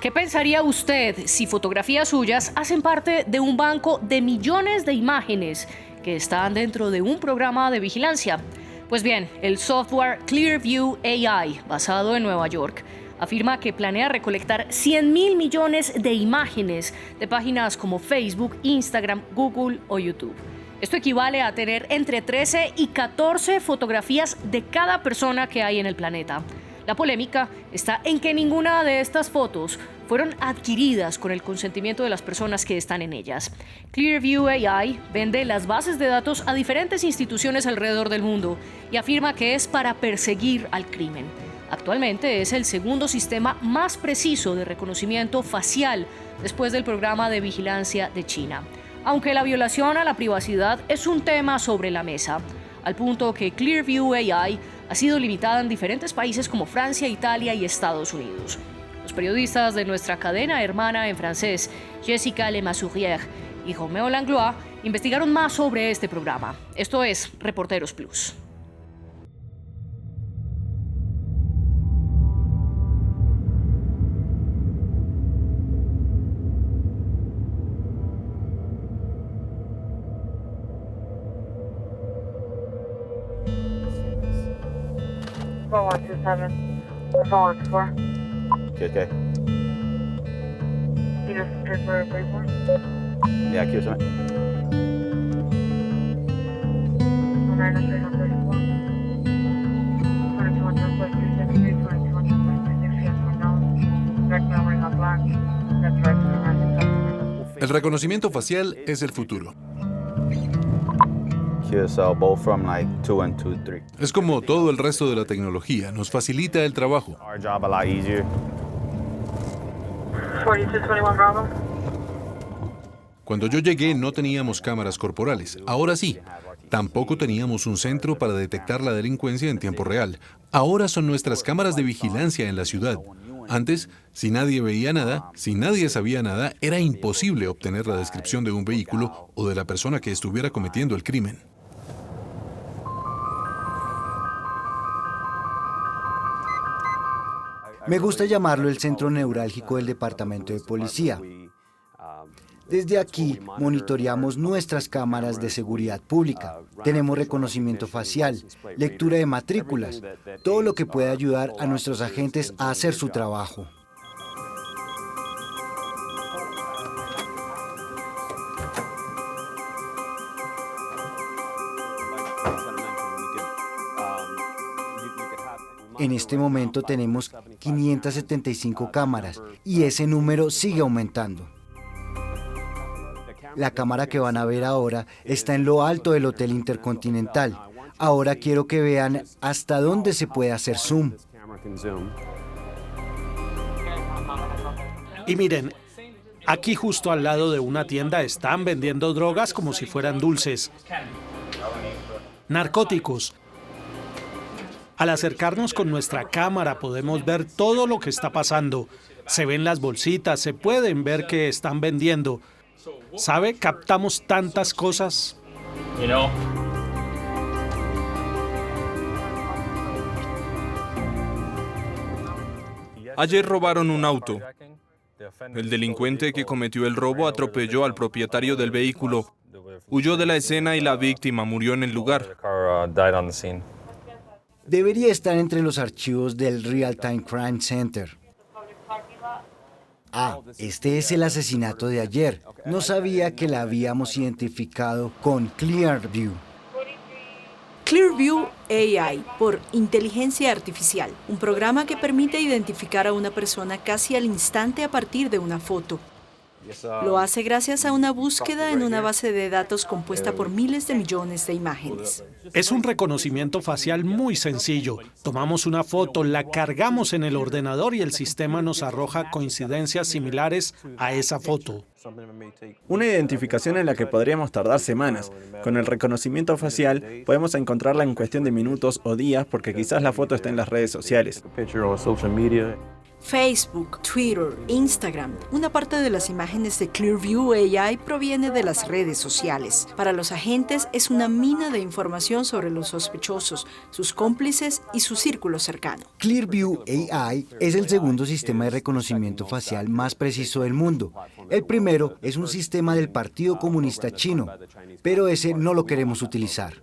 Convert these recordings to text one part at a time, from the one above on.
¿Qué pensaría usted si fotografías suyas hacen parte de un banco de millones de imágenes que están dentro de un programa de vigilancia? Pues bien, el software Clearview AI, basado en Nueva York, afirma que planea recolectar 100.000 millones de imágenes de páginas como Facebook, Instagram, Google o YouTube. Esto equivale a tener entre 13 y 14 fotografías de cada persona que hay en el planeta. La polémica está en que ninguna de estas fotos fueron adquiridas con el consentimiento de las personas que están en ellas. Clearview AI vende las bases de datos a diferentes instituciones alrededor del mundo y afirma que es para perseguir al crimen. Actualmente es el segundo sistema más preciso de reconocimiento facial después del programa de vigilancia de China. Aunque la violación a la privacidad es un tema sobre la mesa, al punto que Clearview AI ha sido limitada en diferentes países como Francia, Italia y Estados Unidos. Los periodistas de nuestra cadena hermana en francés, Jessica Lemasurière y Roméo Langlois, investigaron más sobre este programa. Esto es Reporteros Plus. Okay. Yeah, aquí usame. El reconocimiento facial es el futuro. Both from like 2 and 2, 3. Es como todo el resto de la tecnología, nos facilita el trabajo. Our job a lot easier. 4221 Bravo. Cuando yo llegué no teníamos cámaras corporales, ahora sí. Tampoco teníamos un centro para detectar la delincuencia en tiempo real. Ahora son nuestras cámaras de vigilancia en la ciudad. Antes, si nadie veía nada, si nadie sabía nada, era imposible obtener la descripción de un vehículo o de la persona que estuviera cometiendo el crimen. Me gusta llamarlo el centro neurálgico del Departamento de Policía. Desde aquí monitoreamos nuestras cámaras de seguridad pública. Tenemos reconocimiento facial, lectura de matrículas, todo lo que puede ayudar a nuestros agentes a hacer su trabajo. En este momento tenemos 575 cámaras y ese número sigue aumentando. La cámara que van a ver ahora está en lo alto del Hotel Intercontinental. Ahora quiero que vean hasta dónde se puede hacer zoom. Y miren, aquí justo al lado de una tienda están vendiendo drogas como si fueran dulces. Narcóticos. Al acercarnos con nuestra cámara podemos ver todo lo que está pasando. Se ven las bolsitas, se pueden ver que están vendiendo. ¿Sabe? Captamos tantas cosas. Ayer robaron un auto. El delincuente que cometió el robo atropelló al propietario del vehículo. Huyó de la escena y la víctima murió en el lugar. Debería estar entre los archivos del Real Time Crime Center. Ah, este es el asesinato de ayer. No sabía que la habíamos identificado con Clearview. Clearview AI, por inteligencia artificial, un programa que permite identificar a una persona casi al instante a partir de una foto. Lo hace gracias a una búsqueda en una base de datos compuesta por miles de millones de imágenes. Es un reconocimiento facial muy sencillo. Tomamos una foto, la cargamos en el ordenador y el sistema nos arroja coincidencias similares a esa foto. Una identificación en la que podríamos tardar semanas. Con el reconocimiento facial podemos encontrarla en cuestión de minutos o días porque quizás la foto está en las redes sociales. Facebook, Twitter, Instagram. Una parte de las imágenes de Clearview AI proviene de las redes sociales. Para los agentes es una mina de información sobre los sospechosos, sus cómplices y su círculo cercano. Clearview AI es el segundo sistema de reconocimiento facial más preciso del mundo. El primero es un sistema del Partido Comunista Chino, pero ese no lo queremos utilizar.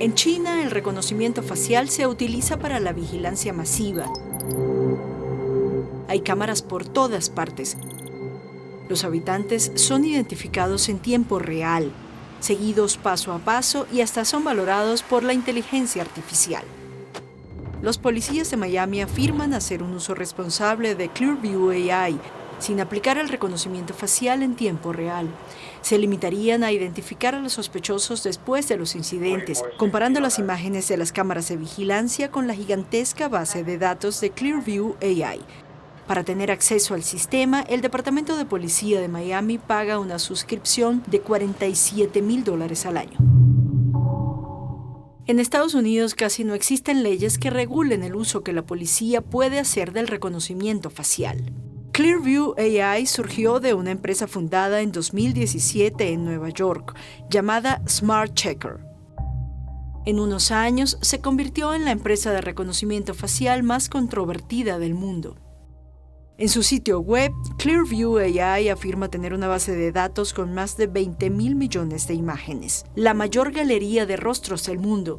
En China, el reconocimiento facial se utiliza para la vigilancia masiva. Hay cámaras por todas partes. Los habitantes son identificados en tiempo real, seguidos paso a paso y hasta son valorados por la inteligencia artificial. Los policías de Miami afirman hacer un uso responsable de Clearview AI, sin aplicar el reconocimiento facial en tiempo real. Se limitarían a identificar a los sospechosos después de los incidentes, comparando las imágenes de las cámaras de vigilancia con la gigantesca base de datos de Clearview AI. Para tener acceso al sistema, el Departamento de Policía de Miami paga una suscripción de $47,000 al año. En Estados Unidos casi no existen leyes que regulen el uso que la policía puede hacer del reconocimiento facial. Clearview AI surgió de una empresa fundada en 2017 en Nueva York, llamada Smart Checker. En unos años se convirtió en la empresa de reconocimiento facial más controvertida del mundo. En su sitio web, Clearview AI afirma tener una base de datos con más de 20,000 millones de imágenes, la mayor galería de rostros del mundo.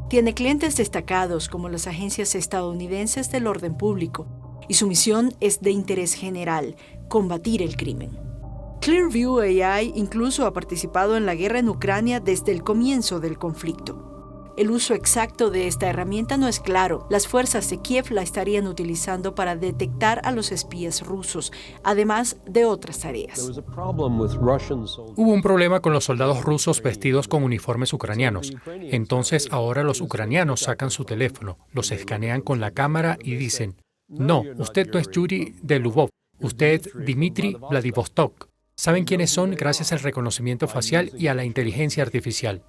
Tiene clientes destacados como las agencias estadounidenses del orden público, y su misión es de interés general, combatir el crimen. Clearview AI incluso ha participado en la guerra en Ucrania desde el comienzo del conflicto. El uso exacto de esta herramienta no es claro. Las fuerzas de Kiev la estarían utilizando para detectar a los espías rusos, además de otras tareas. Hubo un problema con los soldados rusos vestidos con uniformes ucranianos. Entonces ahora los ucranianos sacan su teléfono, los escanean con la cámara y dicen: no, usted no es Yuri de Lvov, usted es Dmitry Vladivostok. ¿Saben quiénes son gracias al reconocimiento facial y a la inteligencia artificial?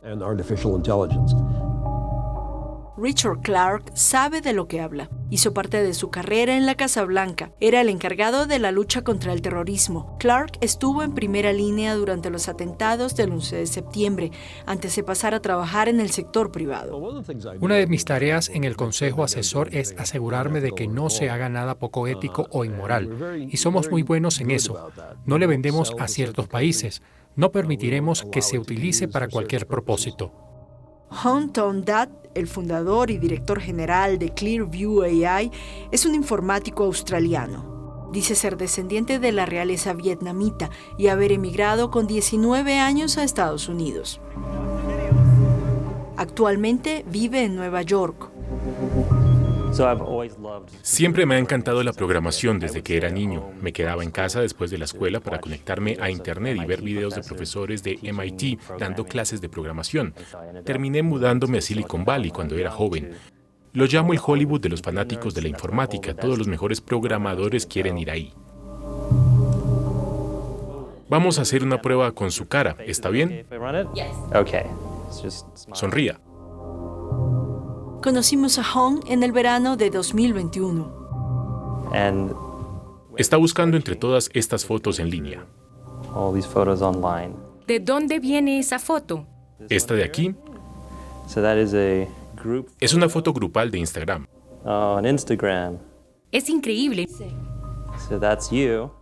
Richard Clark sabe de lo que habla. Hizo parte de su carrera en la Casa Blanca. Era el encargado de la lucha contra el terrorismo. Clark estuvo en primera línea durante los atentados del 11 de septiembre, antes de pasar a trabajar en el sector privado. Una de mis tareas en el Consejo Asesor es asegurarme de que no se haga nada poco ético o inmoral. Y somos muy buenos en eso. No le vendemos a ciertos países. No permitiremos que se utilice para cualquier propósito. Hunt Ondat, el fundador y director general de Clearview AI, es un informático australiano. Dice ser descendiente de la realeza vietnamita y haber emigrado con 19 años a Estados Unidos. Actualmente vive en Nueva York. Siempre me ha encantado la programación desde que era niño. Me quedaba en casa después de la escuela para conectarme a Internet y ver videos de profesores de MIT dando clases de programación. Terminé mudándome a Silicon Valley cuando era joven. Lo llamo el Hollywood de los fanáticos de la informática. Todos los mejores programadores quieren ir ahí. Vamos a hacer una prueba con su cara. ¿Está bien? Sonría. Conocimos a Hong en el verano de 2021. Está buscando entre todas estas fotos en línea. ¿De dónde viene esa foto? Esta de aquí es una foto grupal de Instagram. Es increíble.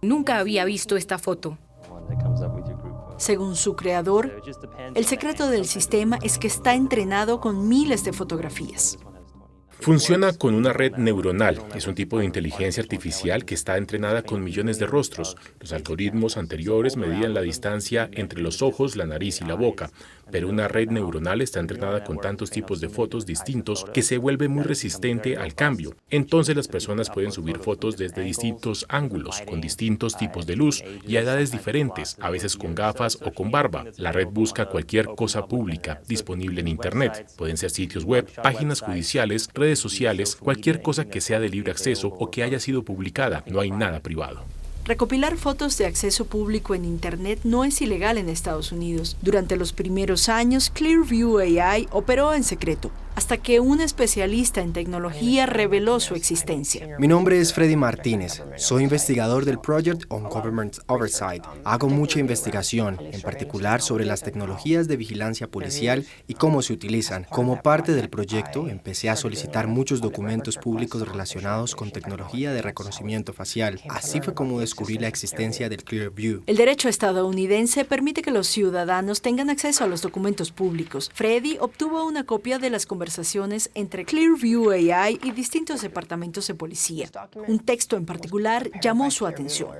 Nunca había visto esta foto. Según su creador, el secreto del sistema es que está entrenado con miles de fotografías. Funciona con una red neuronal. Es un tipo de inteligencia artificial que está entrenada con millones de rostros. Los algoritmos anteriores medían la distancia entre los ojos, la nariz y la boca, pero una red neuronal está entrenada con tantos tipos de fotos distintos que se vuelve muy resistente al cambio. Entonces las personas pueden subir fotos desde distintos ángulos, con distintos tipos de luz y a edades diferentes, a veces con gafas o con barba. La red busca cualquier cosa pública disponible en Internet. Pueden ser sitios web, páginas judiciales, redes sociales, cualquier cosa que sea de libre acceso o que haya sido publicada. No hay nada privado. Recopilar fotos de acceso público en Internet no es ilegal en Estados Unidos. Durante los primeros años, Clearview AI operó en secreto. hasta que un especialista en tecnología reveló su existencia. Mi nombre es Freddy Martínez. Soy investigador del Project on Government Oversight. Hago mucha investigación, en particular sobre las tecnologías de vigilancia policial y cómo se utilizan. Como parte del proyecto, empecé a solicitar muchos documentos públicos relacionados con tecnología de reconocimiento facial. Así fue como descubrí la existencia del Clearview. El derecho estadounidense permite que los ciudadanos tengan acceso a los documentos públicos. Freddy obtuvo una copia de las conversaciones entre Clearview AI y distintos departamentos de policía. Un texto en particular llamó su atención.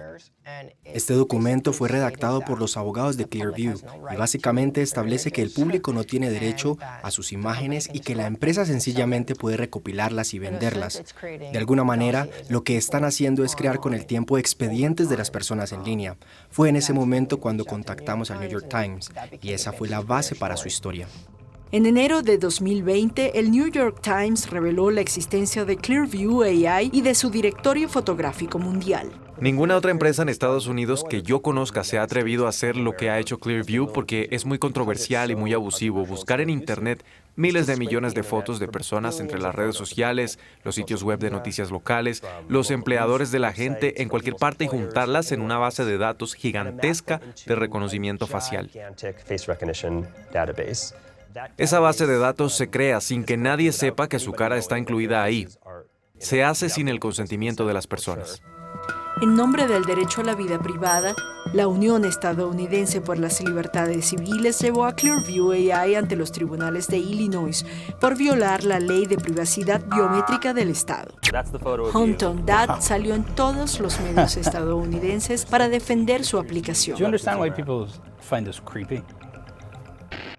Este documento fue redactado por los abogados de Clearview y básicamente establece que el público no tiene derecho a sus imágenes y que la empresa sencillamente puede recopilarlas y venderlas. De alguna manera, lo que están haciendo es crear con el tiempo expedientes de las personas en línea. Fue en ese momento cuando contactamos al New York Times y esa fue la base para su historia. En enero de 2020, el New York Times reveló la existencia de Clearview AI y de su directorio fotográfico mundial. Ninguna otra empresa en Estados Unidos que yo conozca se ha atrevido a hacer lo que ha hecho Clearview porque es muy controversial y muy abusivo buscar en Internet miles de millones de fotos de personas entre las redes sociales, los sitios web de noticias locales, los empleadores de la gente en cualquier parte y juntarlas en una base de datos gigantesca de reconocimiento facial. Esa base de datos se crea sin que nadie sepa que su cara está incluida ahí. Se hace sin el consentimiento de las personas. En nombre del derecho a la vida privada, la Unión Estadounidense por las Libertades Civiles llevó a Clearview AI ante los tribunales de Illinois por violar la ley de privacidad biométrica del estado. Hunton Dad salió en todos los medios estadounidenses para defender su aplicación.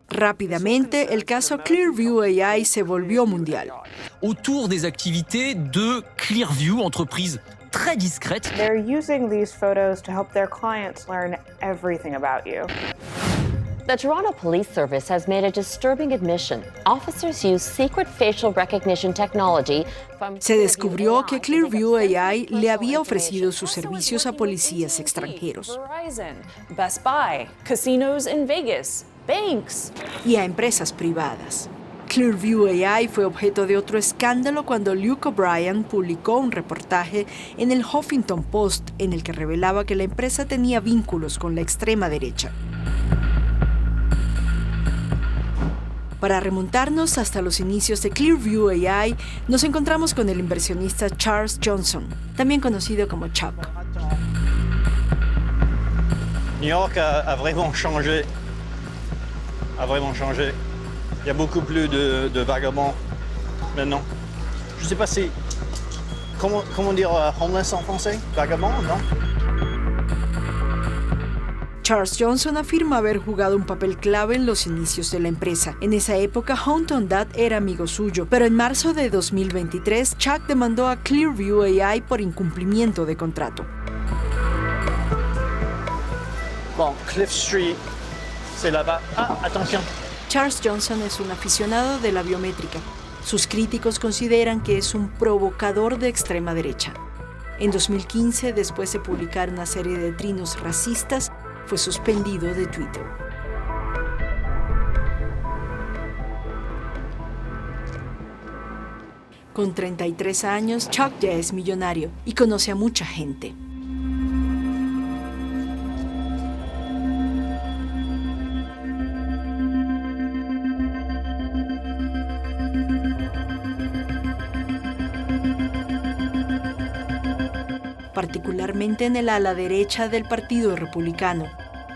Rápidamente, el caso Clearview AI se volvió mundial. Autour des activités de Clearview, entreprise très discrète. They're using these photos to help their clients learn everything about you. The Toronto Police Service has made a disturbing admission. Officers use secret facial recognition technology from... Se descubrió que Clearview AI le había ofrecido sus servicios a policías extranjeros. Verizon, Best Buy, casinos in Vegas, banks. Y a empresas privadas. Clearview AI fue objeto de otro escándalo cuando Luke O'Brien publicó un reportaje en el Huffington Post en el que revelaba que la empresa tenía vínculos con la extrema derecha. Para remontarnos hasta los inicios de Clearview AI, nos encontramos con el inversionista Charles Johnson, también conocido como Chuck. New York a vraiment changé. Il y a beaucoup plus de vagabonds maintenant. Je ne sais pas si... Comment dire homeless en français? Vagabond, ¿no? Charles Johnson afirma haber jugado un papel clave en los inicios de la empresa. En esa época, Hunton Dad era amigo suyo, pero en marzo de 2023, Chuck demandó a Clearview AI por incumplimiento de contrato. Bon, Cliff Street, c'est là-bas. Ah, attention. Charles Johnson es un aficionado de la biométrica. Sus críticos consideran que es un provocador de extrema derecha. En 2015, después de publicar una serie de trinos racistas, fue suspendido de Twitter. Con 33 años, Chuck ya es millonario y conoce a mucha gente. Particularmente en el ala derecha del Partido Republicano.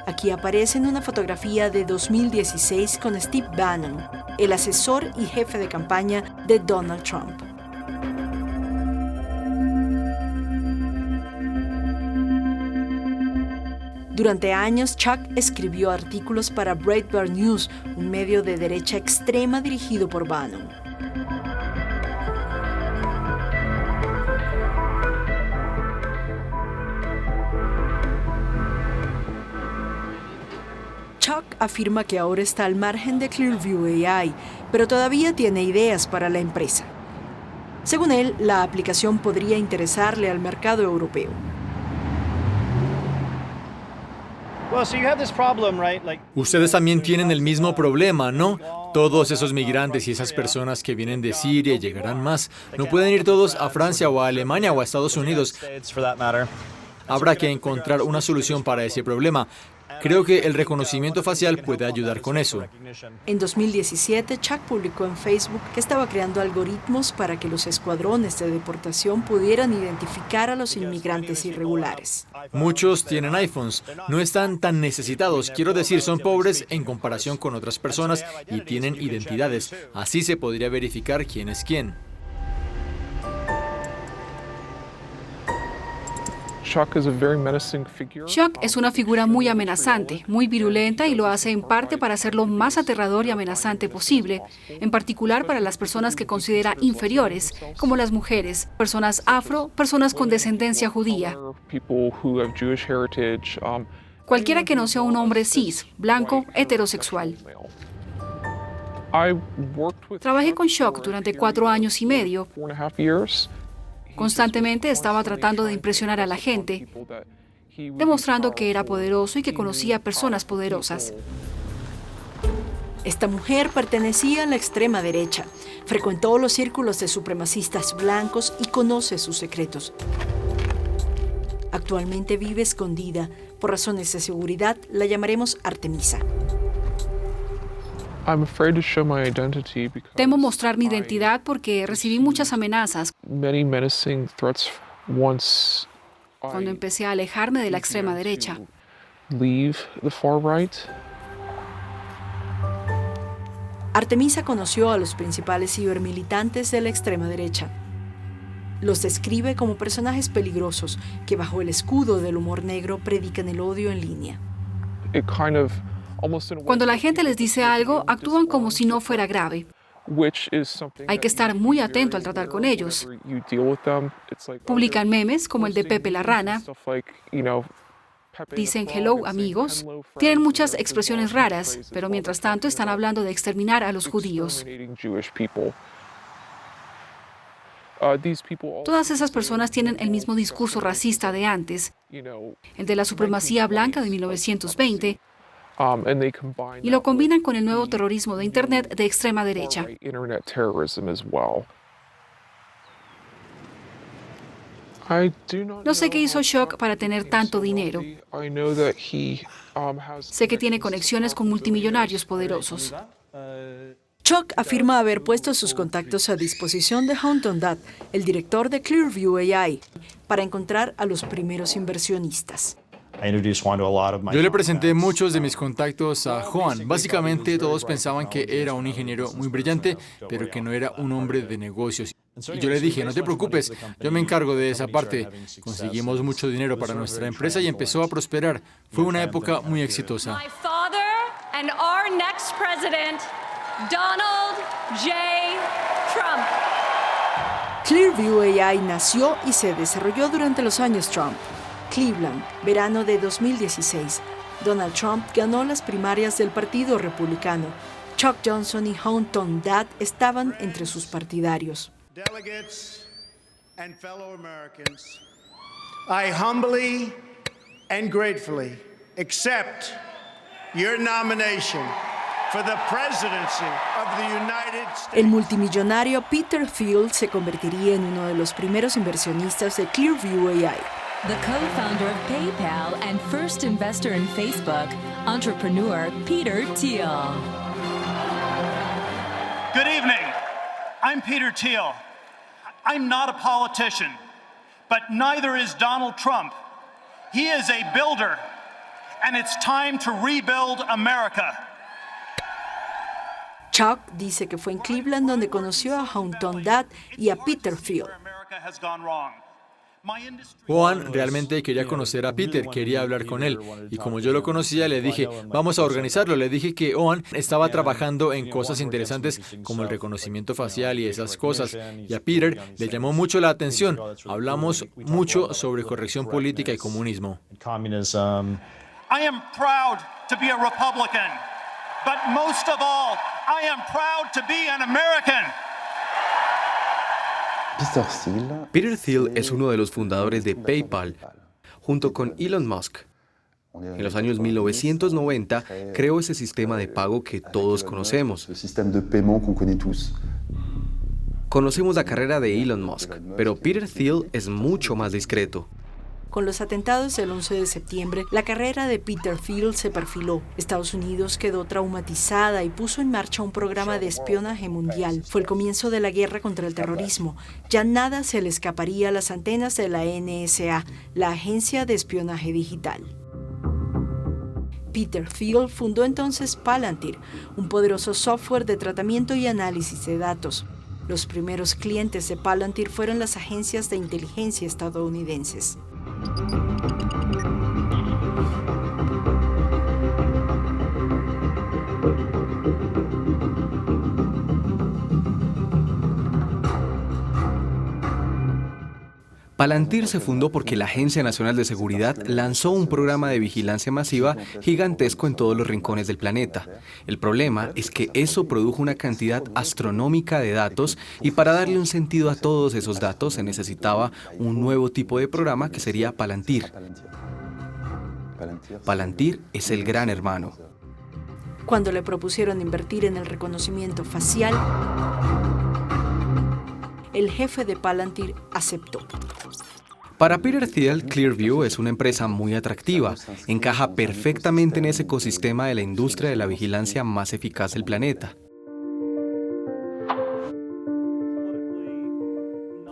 Aquí aparece en una fotografía de 2016 con Steve Bannon, el asesor y jefe de campaña de Donald Trump. Durante años, Chuck escribió artículos para Breitbart News, un medio de derecha extrema dirigido por Bannon. Chuck afirma que ahora está al margen de Clearview AI, pero todavía tiene ideas para la empresa. Según él, la aplicación podría interesarle al mercado europeo. Ustedes también tienen el mismo problema, ¿no? Todos esos migrantes y esas personas que vienen de Siria y llegarán más, no pueden ir todos a Francia o a Alemania o a Estados Unidos. Habrá que encontrar una solución para ese problema. Creo que el reconocimiento facial puede ayudar con eso. En 2017, Chuck publicó en Facebook que estaba creando algoritmos para que los escuadrones de deportación pudieran identificar a los inmigrantes irregulares. Muchos tienen iPhones, no están tan necesitados, quiero decir, son pobres en comparación con otras personas y tienen identidades. Así se podría verificar quién es quién. Chuck es una figura muy amenazante, muy virulenta y lo hace en parte para hacerlo más aterrador y amenazante posible, en particular para las personas que considera inferiores, como las mujeres, personas afro, personas con descendencia judía. Cualquiera que no sea un hombre cis, blanco, heterosexual. Trabajé con Chuck durante 4 años y medio. Constantemente estaba tratando de impresionar a la gente, demostrando que era poderoso y que conocía a personas poderosas. Esta mujer pertenecía a la extrema derecha, frecuentó los círculos de supremacistas blancos y conoce sus secretos. Actualmente vive escondida. Por razones de seguridad, la llamaremos Artemisa. Temo mostrar mi identidad porque recibí muchas amenazas cuando empecé a alejarme de la extrema derecha. Artemisa conoció a los principales cibermilitantes de la extrema derecha. Los describe como personajes peligrosos que bajo el escudo del humor negro predican el odio en línea. Cuando la gente les dice algo, actúan como si no fuera grave. Hay que estar muy atento al tratar con ellos. Publican memes como el de Pepe la Rana. Dicen hello amigos. Tienen muchas expresiones raras, pero mientras tanto están hablando de exterminar a los judíos. Todas esas personas tienen el mismo discurso racista de antes, el de la supremacía blanca de 1920, y lo combinan con el nuevo terrorismo de Internet de extrema derecha. No sé qué hizo Chuck para tener tanto dinero. Sé que tiene conexiones con multimillonarios poderosos. Chuck afirma haber puesto sus contactos a disposición de Hound Dad, el director de Clearview AI, para encontrar a los primeros inversionistas. Yo le presenté muchos de mis contactos a Juan. Básicamente todos pensaban que era un ingeniero muy brillante, pero que no era un hombre de negocios. Y yo le dije, no te preocupes, yo me encargo de esa parte. Conseguimos mucho dinero para nuestra empresa y empezó a prosperar. Fue una época muy exitosa. My father and our next president, Donald J. Trump. Clearview AI nació y se desarrolló durante los años Trump. Cleveland, verano de 2016. Donald Trump ganó las primarias del Partido Republicano. Chuck Johnson y Hound Dad estaban entre sus partidarios. Delegates and fellow Americans, I humbly and gratefully accept your nomination for the presidency of the United States. El multimillonario Peter Thiel se convertiría en uno de los primeros inversionistas de Clearview AI. The co-founder of PayPal and first investor in Facebook, entrepreneur Peter Thiel. Good evening. I'm Peter Thiel. I'm not a politician, but neither is Donald Trump. He is a builder, and it's time to rebuild America. Chuck dice que fue en Cleveland donde conoció a Hound Dad y a Peter Thiel. Juan realmente quería conocer a Peter, quería hablar con él. Y como yo lo conocía, le dije, vamos a organizarlo. Le dije que Juan estaba trabajando en cosas interesantes como el reconocimiento facial y esas cosas. Y a Peter le llamó mucho la atención. Hablamos mucho sobre corrección política y comunismo. I am proud to be a Republican, but most of all, I am proud to be an American. Peter Thiel es uno de los fundadores de PayPal, junto con Elon Musk. En los años 1990 creó ese sistema de pago que todos conocemos. Conocemos la carrera de Elon Musk, pero Peter Thiel es mucho más discreto. Con los atentados del 11 de septiembre, la carrera de Peter Thiel se perfiló. Estados Unidos quedó traumatizada y puso en marcha un programa de espionaje mundial. Fue el comienzo de la guerra contra el terrorismo. Ya nada se le escaparía a las antenas de la NSA, la Agencia de Espionaje Digital. Peter Thiel fundó entonces Palantir, un poderoso software de tratamiento y análisis de datos. Los primeros clientes de Palantir fueron las agencias de inteligencia estadounidenses. Palantir se fundó porque la Agencia Nacional de Seguridad lanzó un programa de vigilancia masiva gigantesco en todos los rincones del planeta. El problema es que eso produjo una cantidad astronómica de datos y para darle un sentido a todos esos datos se necesitaba un nuevo tipo de programa que sería Palantir. Palantir es el gran hermano. Cuando le propusieron invertir en el reconocimiento facial, el jefe de Palantir aceptó. Para Peter Thiel, Clearview es una empresa muy atractiva. Encaja perfectamente en ese ecosistema de la industria de la vigilancia más eficaz del planeta.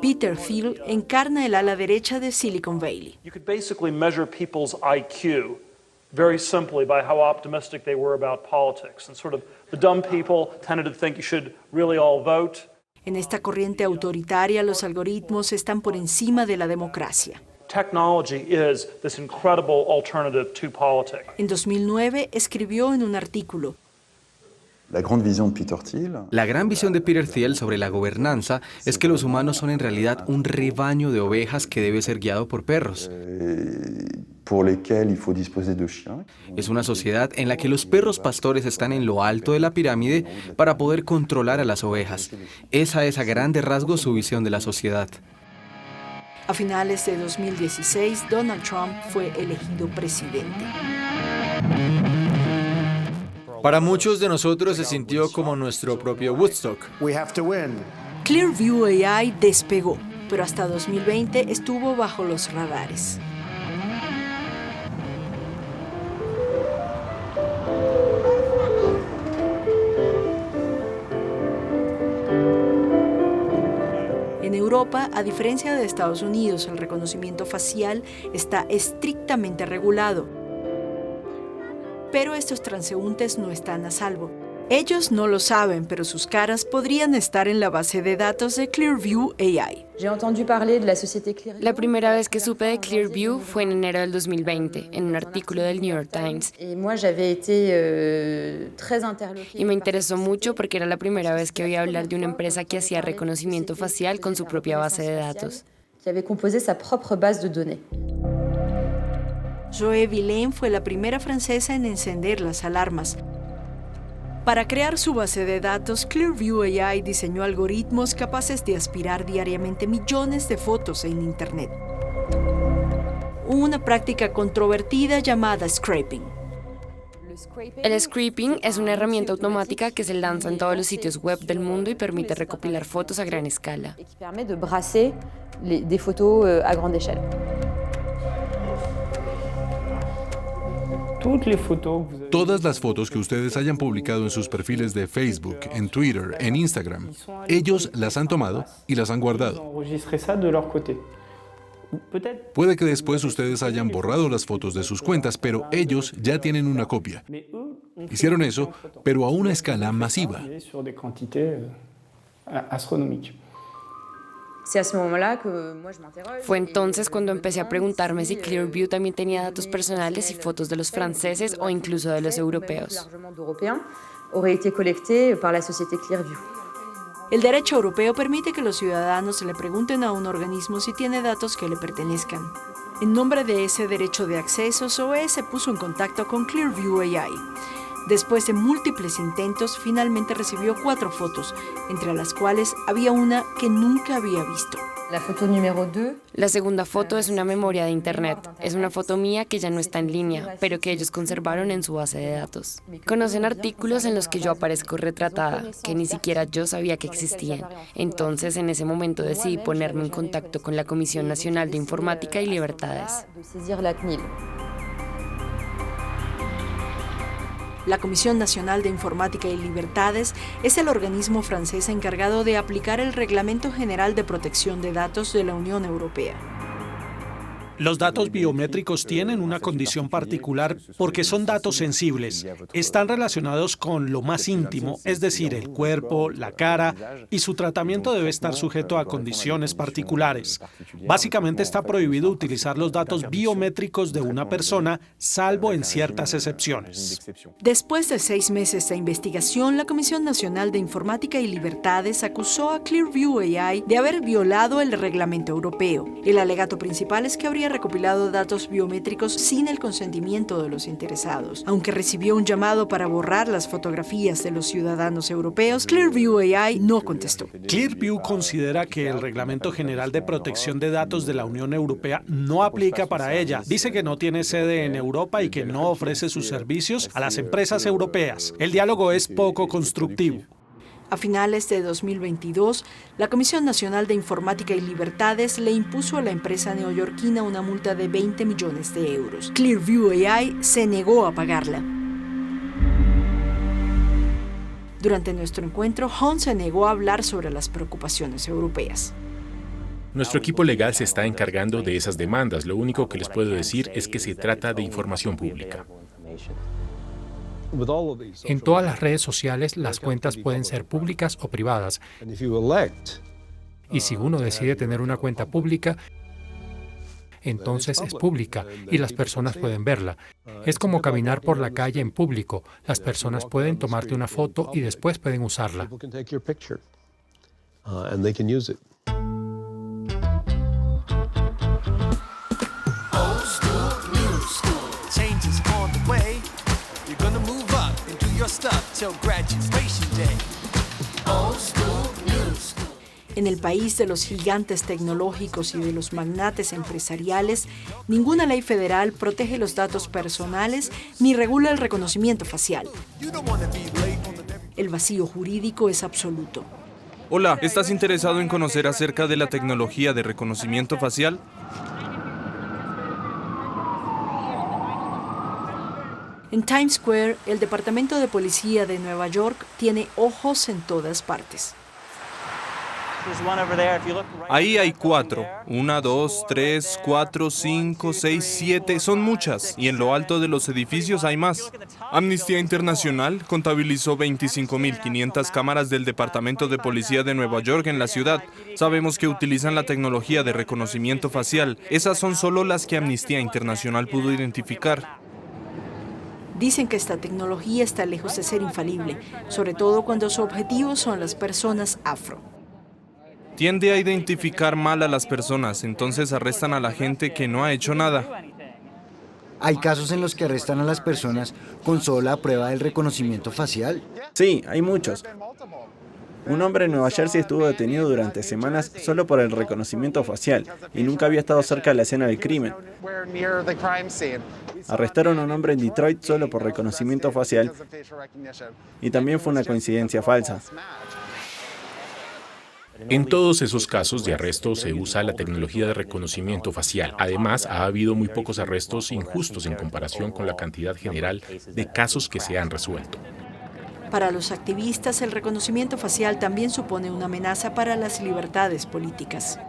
Peter Thiel encarna el ala derecha de Silicon Valley. You could basically measure people's IQ very simply by how optimistic they were about politics. And sort of the dumb people tended to think you should really all vote. En esta corriente autoritaria, los algoritmos están por encima de la democracia. Technology is this incredible alternative to politics. En 2009 escribió en un artículo: La gran visión de Peter Thiel sobre la gobernanza es que los humanos son en realidad un rebaño de ovejas que debe ser guiado por perros. Es una sociedad en la que los perros pastores están en lo alto de la pirámide para poder controlar a las ovejas. Esa es a grandes rasgos su visión de la sociedad. A finales de 2016, Donald Trump fue elegido presidente. Para muchos de nosotros se sintió como nuestro propio Woodstock. Clearview AI despegó, pero hasta 2020 estuvo bajo los radares. En Europa, a diferencia de Estados Unidos, el reconocimiento facial está estrictamente regulado. Pero estos transeúntes no están a salvo. Ellos no lo saben, pero sus caras podrían estar en la base de datos de Clearview AI. La primera vez que supe de Clearview fue en enero del 2020, en un artículo del New York Times. Y me interesó mucho porque era la primera vez que oía hablar de una empresa que hacía reconocimiento facial con su propia base de datos. Zoé Villain fue la primera francesa en encender las alarmas. Para crear su base de datos, Clearview AI diseñó algoritmos capaces de aspirar diariamente millones de fotos en Internet. Una práctica controvertida llamada scraping. El scraping es una herramienta automática que se lanza en todos los sitios web del mundo y permite recopilar fotos a gran escala. Todas las fotos que ustedes hayan publicado en sus perfiles de Facebook, en Twitter, en Instagram, ellos las han tomado y las han guardado. Puede que después ustedes hayan borrado las fotos de sus cuentas, pero ellos ya tienen una copia. Hicieron eso, pero a una escala masiva. Fue entonces cuando empecé a preguntarme si Clearview también tenía datos personales y fotos de los franceses o incluso de los europeos. El derecho europeo permite que los ciudadanos le pregunten a un organismo si tiene datos que le pertenezcan. En nombre de ese derecho de acceso, Zoé se puso en contacto con Clearview AI. Después de múltiples intentos, finalmente recibió 4 fotos, entre las cuales había una que nunca había visto. La segunda foto es una memoria de Internet. Es una foto mía que ya no está en línea, pero que ellos conservaron en su base de datos. Conocen artículos en los que yo aparezco retratada, que ni siquiera yo sabía que existían. Entonces, en ese momento decidí ponerme en contacto con la Comisión Nacional de Informática y Libertades. La Comisión Nacional de Informática y Libertades es el organismo francés encargado de aplicar el Reglamento General de Protección de Datos de la Unión Europea. Los datos biométricos tienen una condición particular porque son datos sensibles. Están relacionados con lo más íntimo, es decir, el cuerpo, la cara, y su tratamiento debe estar sujeto a condiciones particulares. Básicamente está prohibido utilizar los datos biométricos de una persona, salvo en ciertas excepciones. Después de 6 meses de investigación, la Comisión Nacional de Informática y Libertades acusó a Clearview AI de haber violado el reglamento europeo. El alegato principal es que habría recopilado datos biométricos sin el consentimiento de los interesados. Aunque recibió un llamado para borrar las fotografías de los ciudadanos europeos, Clearview AI no contestó. Clearview considera que el Reglamento General de Protección de Datos de la Unión Europea no aplica para ella. Dice que no tiene sede en Europa y que no ofrece sus servicios a las empresas europeas. El diálogo es poco constructivo. A finales de 2022, la Comisión Nacional de Informática y Libertades le impuso a la empresa neoyorquina una multa de 20 millones de euros. Clearview AI se negó a pagarla. Durante nuestro encuentro, Hon se negó a hablar sobre las preocupaciones europeas. Nuestro equipo legal se está encargando de esas demandas. Lo único que les puedo decir es que se trata de información pública. En todas las redes sociales, las cuentas pueden ser públicas o privadas. Y si uno decide tener una cuenta pública, entonces es pública y las personas pueden verla. Es como caminar por la calle en público. Las personas pueden tomarte una foto y después pueden usarla. En el país de los gigantes tecnológicos y de los magnates empresariales, ninguna ley federal protege los datos personales ni regula el reconocimiento facial. El vacío jurídico es absoluto. Hola, ¿estás interesado en conocer acerca de la tecnología de reconocimiento facial? En Times Square, el Departamento de Policía de Nueva York tiene ojos en todas partes. Ahí hay 4. 1, 2, 3, 4, 5, 6, 7. Son muchas. Y en lo alto de los edificios hay más. Amnistía Internacional contabilizó 25.500 cámaras del Departamento de Policía de Nueva York en la ciudad. Sabemos que utilizan la tecnología de reconocimiento facial. Esas son solo las que Amnistía Internacional pudo identificar. Dicen que esta tecnología está lejos de ser infalible, sobre todo cuando su objetivo son las personas afro. Tiende a identificar mal a las personas, entonces arrestan a la gente que no ha hecho nada. ¿Hay casos en los que arrestan a las personas con sola prueba del reconocimiento facial? Sí, hay muchos. Un hombre en Nueva Jersey estuvo detenido durante semanas solo por el reconocimiento facial y nunca había estado cerca de la escena del crimen. Arrestaron a un hombre en Detroit solo por reconocimiento facial y también fue una coincidencia falsa. En todos esos casos de arresto se usa la tecnología de reconocimiento facial. Además, ha habido muy pocos arrestos injustos en comparación con la cantidad general de casos que se han resuelto. Para los activistas, el reconocimiento facial también supone una amenaza para las libertades políticas.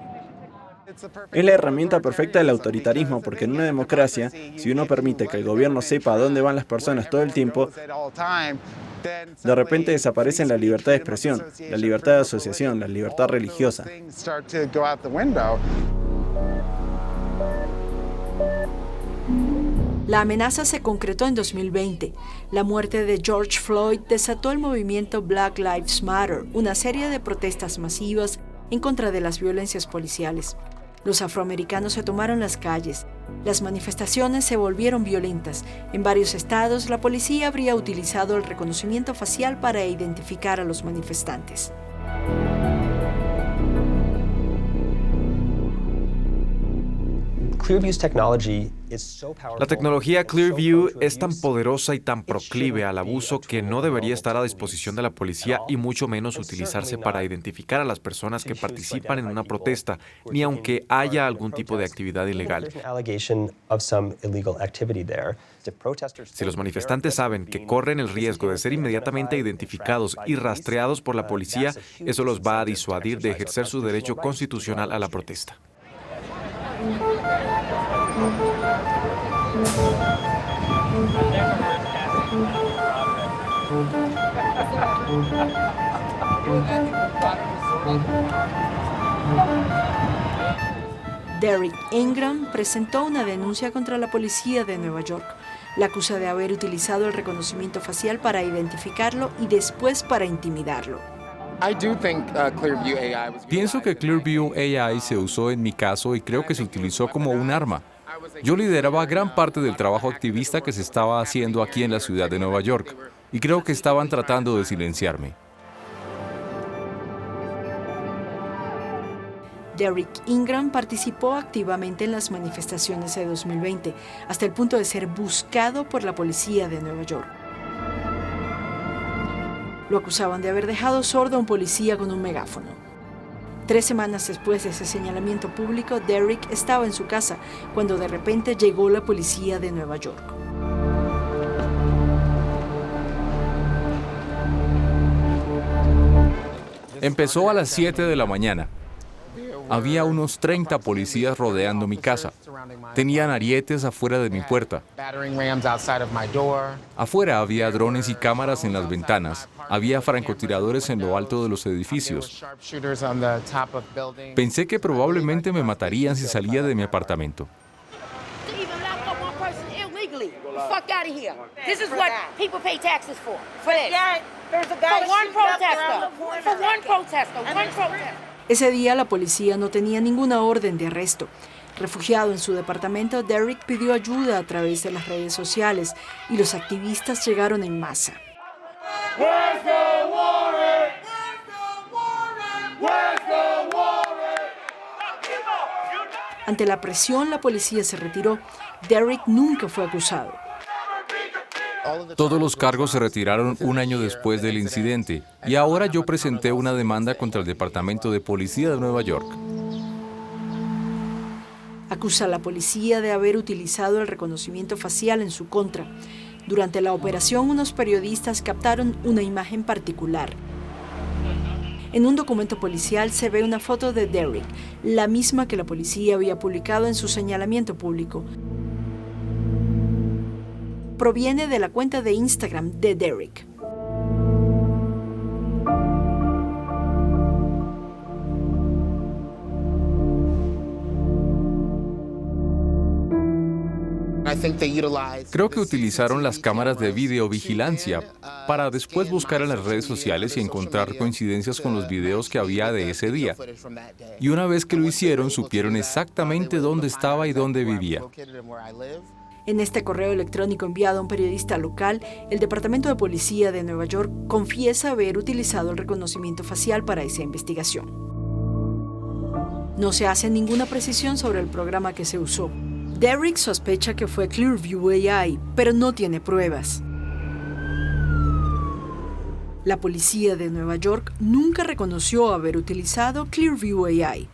Es la herramienta perfecta del autoritarismo, porque en una democracia, si uno permite que el gobierno sepa a dónde van las personas todo el tiempo, de repente desaparecen la libertad de expresión, la libertad de asociación, la libertad religiosa. La amenaza se concretó en 2020. La muerte de George Floyd desató el movimiento Black Lives Matter, una serie de protestas masivas en contra de las violencias policiales. Los afroamericanos se tomaron las calles. Las manifestaciones se volvieron violentas. En varios estados, la policía habría utilizado el reconocimiento facial para identificar a los manifestantes. La tecnología Clearview es tan poderosa y tan proclive al abuso que no debería estar a disposición de la policía y mucho menos utilizarse para identificar a las personas que participan en una protesta, ni aunque haya algún tipo de actividad ilegal. Si los manifestantes saben que corren el riesgo de ser inmediatamente identificados y rastreados por la policía, eso los va a disuadir de ejercer su derecho constitucional a la protesta. Derek Ingram presentó una denuncia contra la policía de Nueva York. La acusa de haber utilizado el reconocimiento facial para identificarlo y después para intimidarlo. Pienso que Clearview AI se usó en mi caso y creo que se utilizó como un arma. Yo lideraba gran parte del trabajo activista que se estaba haciendo aquí en la ciudad de Nueva York y creo que estaban tratando de silenciarme. Derek Ingram participó activamente en las manifestaciones de 2020, hasta el punto de ser buscado por la policía de Nueva York. Lo acusaban de haber dejado sordo a un policía con un megáfono. 3 semanas después de ese señalamiento público, Derek estaba en su casa cuando de repente llegó la policía de Nueva York. Empezó a las 7 de la mañana. Había unos 30 policías rodeando mi casa. Tenían arietes afuera de mi puerta. Afuera había drones y cámaras en las ventanas. Había francotiradores en lo alto de los edificios. Pensé que probablemente me matarían si salía de mi apartamento. Ese día la policía no tenía ninguna orden de arresto. Refugiado en su departamento, Derek pidió ayuda a través de las redes sociales y los activistas llegaron en masa. Ante la presión, la policía se retiró. Derek nunca fue acusado. Todos los cargos se retiraron un año después del incidente y ahora yo presenté una demanda contra el Departamento de Policía de Nueva York. Acusa a la policía de haber utilizado el reconocimiento facial en su contra. Durante la operación, unos periodistas captaron una imagen particular. En un documento policial se ve una foto de Derek, la misma que la policía había publicado en su señalamiento público. Proviene de la cuenta de Instagram de Derek. Creo que utilizaron las cámaras de videovigilancia para después buscar en las redes sociales y encontrar coincidencias con los videos que había de ese día. Y una vez que lo hicieron, supieron exactamente dónde estaba y dónde vivía. En este correo electrónico enviado a un periodista local, el Departamento de Policía de Nueva York confiesa haber utilizado el reconocimiento facial para esa investigación. No se hace ninguna precisión sobre el programa que se usó. Derek sospecha que fue Clearview AI, pero no tiene pruebas. La policía de Nueva York nunca reconoció haber utilizado Clearview AI.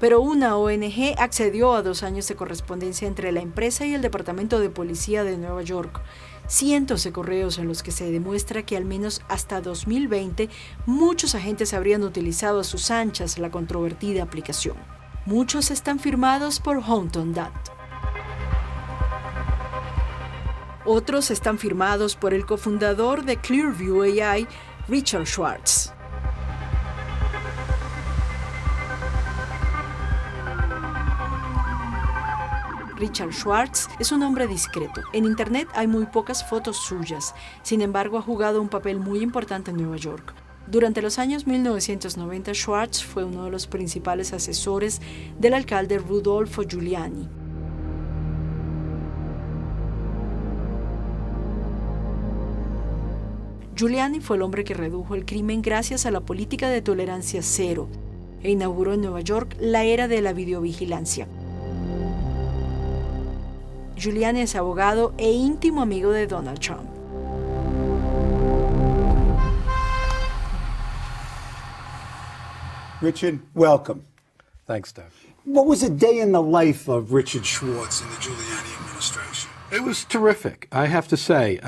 Pero una ONG accedió a 2 años de correspondencia entre la empresa y el Departamento de Policía de Nueva York. Cientos de correos en los que se demuestra que al menos hasta 2020 muchos agentes habrían utilizado a sus anchas la controvertida aplicación. Muchos están firmados por Houghton Dutt. Otros están firmados por el cofundador de Clearview AI, Richard Schwartz. Richard Schwartz es un hombre discreto. En Internet hay muy pocas fotos suyas. Sin embargo, ha jugado un papel muy importante en Nueva York. Durante los años 1990, Schwartz fue uno de los principales asesores del alcalde Rudolpho Giuliani. Giuliani fue el hombre que redujo el crimen gracias a la política de tolerancia cero. e inauguró en Nueva York la era de la videovigilancia. Giuliani es abogado e íntimo amigo de Donald Trump. Richard, welcome. Thanks, Doug. What was a day in the life of Richard Schwartz in the Giuliani administration? It was terrific, I have to say.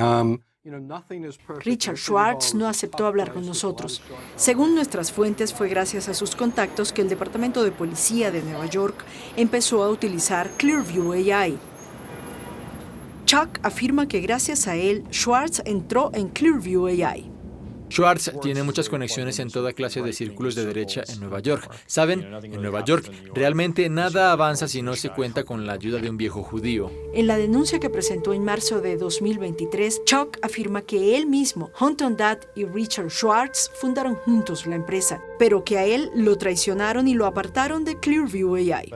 Richard Schwartz no aceptó hablar con nosotros. Según nuestras fuentes, fue gracias a sus contactos que el Departamento de Policía de Nueva York empezó a utilizar Clearview AI. Chuck afirma que gracias a él, Schwartz entró en Clearview AI. Schwartz tiene muchas conexiones en toda clase de círculos de derecha en Nueva York. Saben, en Nueva York realmente nada avanza si no se cuenta con la ayuda de un viejo judío. En la denuncia que presentó en marzo de 2023, Chuck afirma que él mismo, Hunton Datt y Richard Schwartz fundaron juntos la empresa, pero que a él lo traicionaron y lo apartaron de Clearview AI.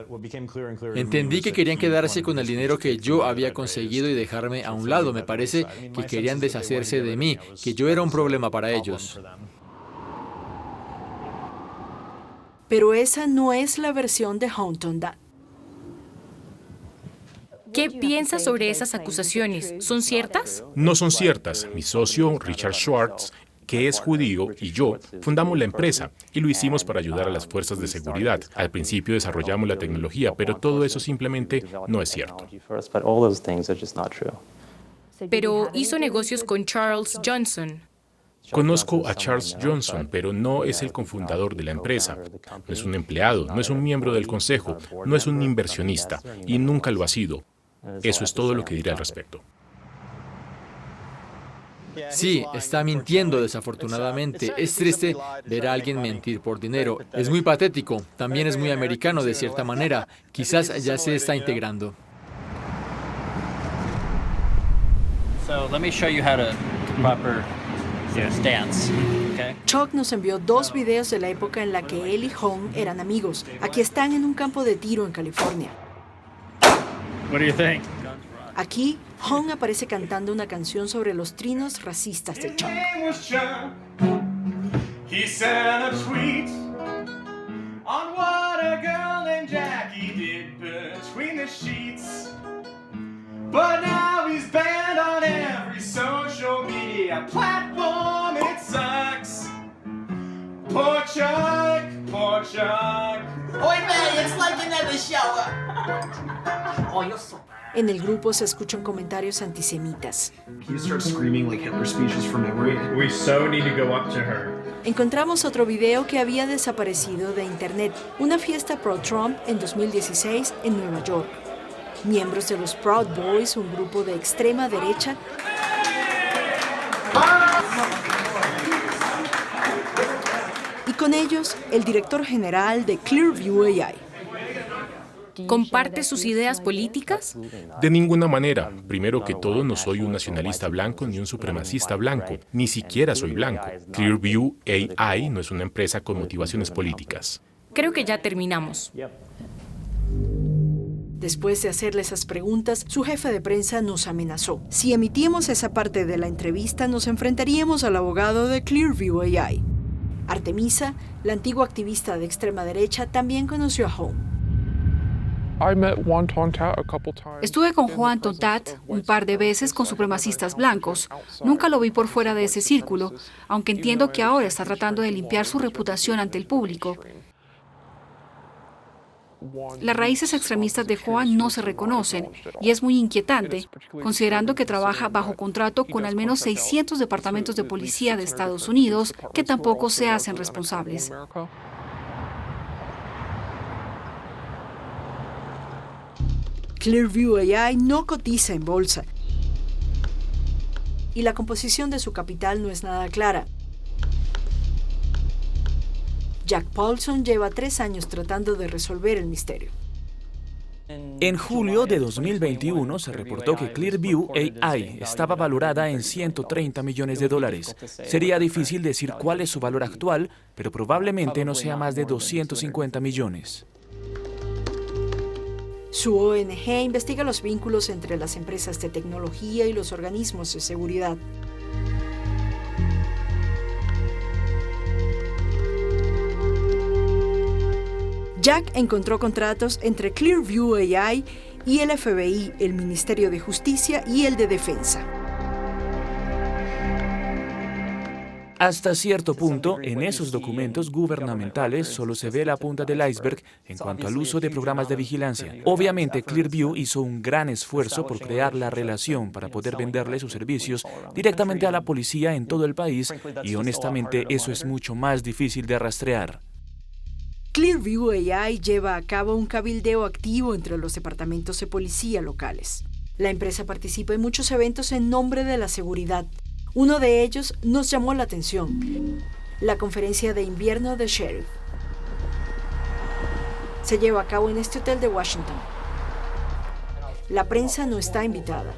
Entendí que querían quedarse con el dinero que yo había conseguido y dejarme a un lado. Me parece que querían deshacerse de mí, que yo era un problema para ellos. Pero esa no es la versión de Hunton Datt. ¿Qué piensas sobre esas acusaciones? ¿Son ciertas? No son ciertas. Mi socio, Richard Schwartz, que es judío, y yo fundamos la empresa y lo hicimos para ayudar a las fuerzas de seguridad. Al principio desarrollamos la tecnología, pero todo eso simplemente no es cierto. Pero hizo negocios con Charles Johnson. Conozco a Charles Johnson, pero no es el cofundador de la empresa. No es un empleado, no es un miembro del consejo, no es un inversionista y nunca lo ha sido. Eso es todo lo que diré al respecto. Sí, está mintiendo desafortunadamente. Es triste ver a alguien mentir por dinero. Es muy patético. También es muy americano de cierta manera. Quizás ya se está integrando. So let me show you how to proper stance. Okay? Chuck nos envió 2 videos de la época en la que él y Hong eran amigos. Aquí están en un campo de tiro en California. What do you think? Aquí, Hong aparece cantando una canción sobre los trinos racistas de Chuck. He sent a tweet on what a girl named Jackie did between the sheets. But now he's banned on every social media platform. It sucks. Poor Chuck, poor Chuck. Oi, man, it's like you never show up. Oh, you're so... En el grupo se escuchan comentarios antisemitas. He starts screaming like Hitler speeches from memory. We so need to go up to her. Encontramos otro video que había desaparecido de internet, una fiesta pro-Trump en 2016 en Nueva York. Miembros de los Proud Boys, un grupo de extrema derecha, y con ellos el director general de Clearview AI. ¿Comparte sus ideas políticas? De ninguna manera. Primero que todo, no soy un nacionalista blanco ni un supremacista blanco. Ni siquiera soy blanco. Clearview AI no es una empresa con motivaciones políticas. Creo que ya terminamos. Después de hacerle esas preguntas, su jefe de prensa nos amenazó. Si emitíamos esa parte de la entrevista, nos enfrentaríamos al abogado de Clearview AI. Artemisa, la antigua activista de extrema derecha, también conoció a Hong. Estuve con Juan Tontat un par de veces con supremacistas blancos. Nunca lo vi por fuera de ese círculo, aunque entiendo que ahora está tratando de limpiar su reputación ante el público. Las raíces extremistas de Juan no se reconocen y es muy inquietante, considerando que trabaja bajo contrato con al menos 600 departamentos de policía de Estados Unidos que tampoco se hacen responsables. Clearview AI no cotiza en bolsa y la composición de su capital no es nada clara. Jack Paulson lleva 3 años tratando de resolver el misterio. En julio de 2021 se reportó que Clearview AI estaba valorada en $130 millones. Sería difícil decir cuál es su valor actual, pero probablemente no sea más de 250 millones. Su ONG investiga los vínculos entre las empresas de tecnología y los organismos de seguridad. Jack encontró contratos entre Clearview AI y el FBI, el Ministerio de Justicia y el de Defensa. Hasta cierto punto, en esos documentos gubernamentales solo se ve la punta del iceberg en cuanto al uso de programas de vigilancia. Obviamente, Clearview hizo un gran esfuerzo por crear la relación para poder venderle sus servicios directamente a la policía en todo el país y honestamente eso es mucho más difícil de rastrear. Clearview AI lleva a cabo un cabildeo activo entre los departamentos de policía locales. La empresa participa en muchos eventos en nombre de la seguridad. Uno de ellos nos llamó la atención, la conferencia de invierno de Sheriff. Se lleva a cabo en este hotel de Washington. La prensa no está invitada.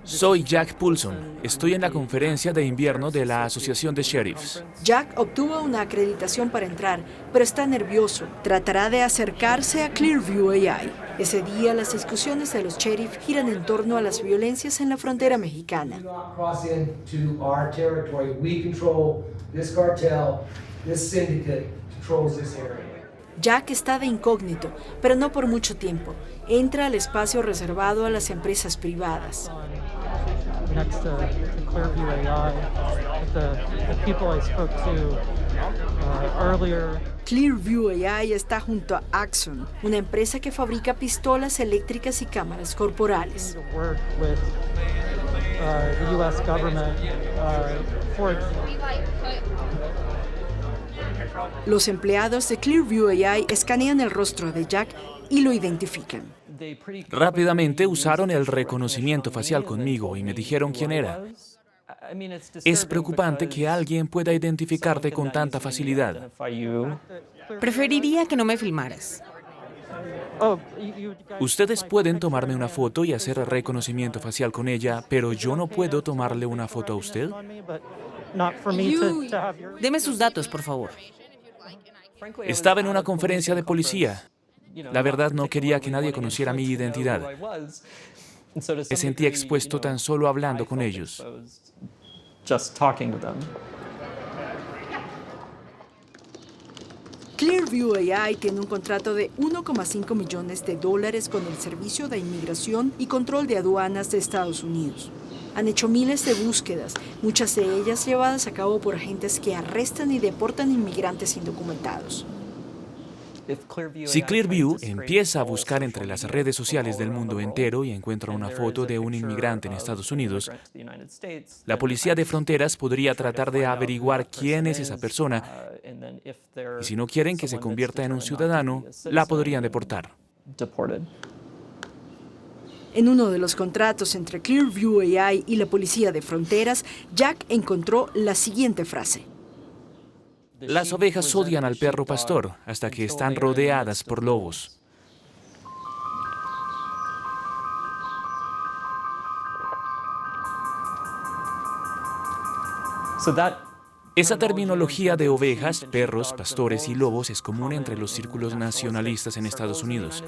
Soy Jack Poulson. Estoy en la conferencia de invierno de la Asociación de Sheriffs. Jack obtuvo una acreditación para entrar, pero está nervioso. Tratará de acercarse a Clearview AI. Ese día, las discusiones de los sheriffs giran en torno a las violencias en la frontera mexicana. Jack está de incógnito, pero no por mucho tiempo. Entra al espacio reservado a las empresas privadas. Next to Clearview AI, the people I spoke to earlier. Clearview AI está junto a Axon, una empresa que fabrica pistolas eléctricas y cámaras corporales. The U.S. government for Los empleados de Clearview AI escanean el rostro de Jack y lo identifican. Rápidamente usaron el reconocimiento facial conmigo y me dijeron quién era. Es preocupante que alguien pueda identificarte con tanta facilidad. Preferiría que no me filmaras. Ustedes pueden tomarme una foto y hacer reconocimiento facial con ella, pero yo no puedo tomarle una foto a usted. Deme sus datos, por favor. Estaba en una conferencia de policía. La verdad, no quería que nadie conociera mi identidad. Me sentía expuesto tan solo hablando con ellos. Clearview AI tiene un contrato de $1,5 millones con el Servicio de Inmigración y Control de Aduanas de Estados Unidos. Han hecho miles de búsquedas, muchas de ellas llevadas a cabo por agentes que arrestan y deportan inmigrantes indocumentados. Si Clearview empieza a buscar entre las redes sociales del mundo entero y encuentra una foto de un inmigrante en Estados Unidos, la policía de fronteras podría tratar de averiguar quién es esa persona y si no quieren que se convierta en un ciudadano, la podrían deportar. En uno de los contratos entre Clearview AI y la policía de fronteras, Jack encontró la siguiente frase. Las ovejas odian al perro pastor hasta que están rodeadas por lobos. Esa terminología de ovejas, perros, pastores y lobos es común entre los círculos nacionalistas en Estados Unidos.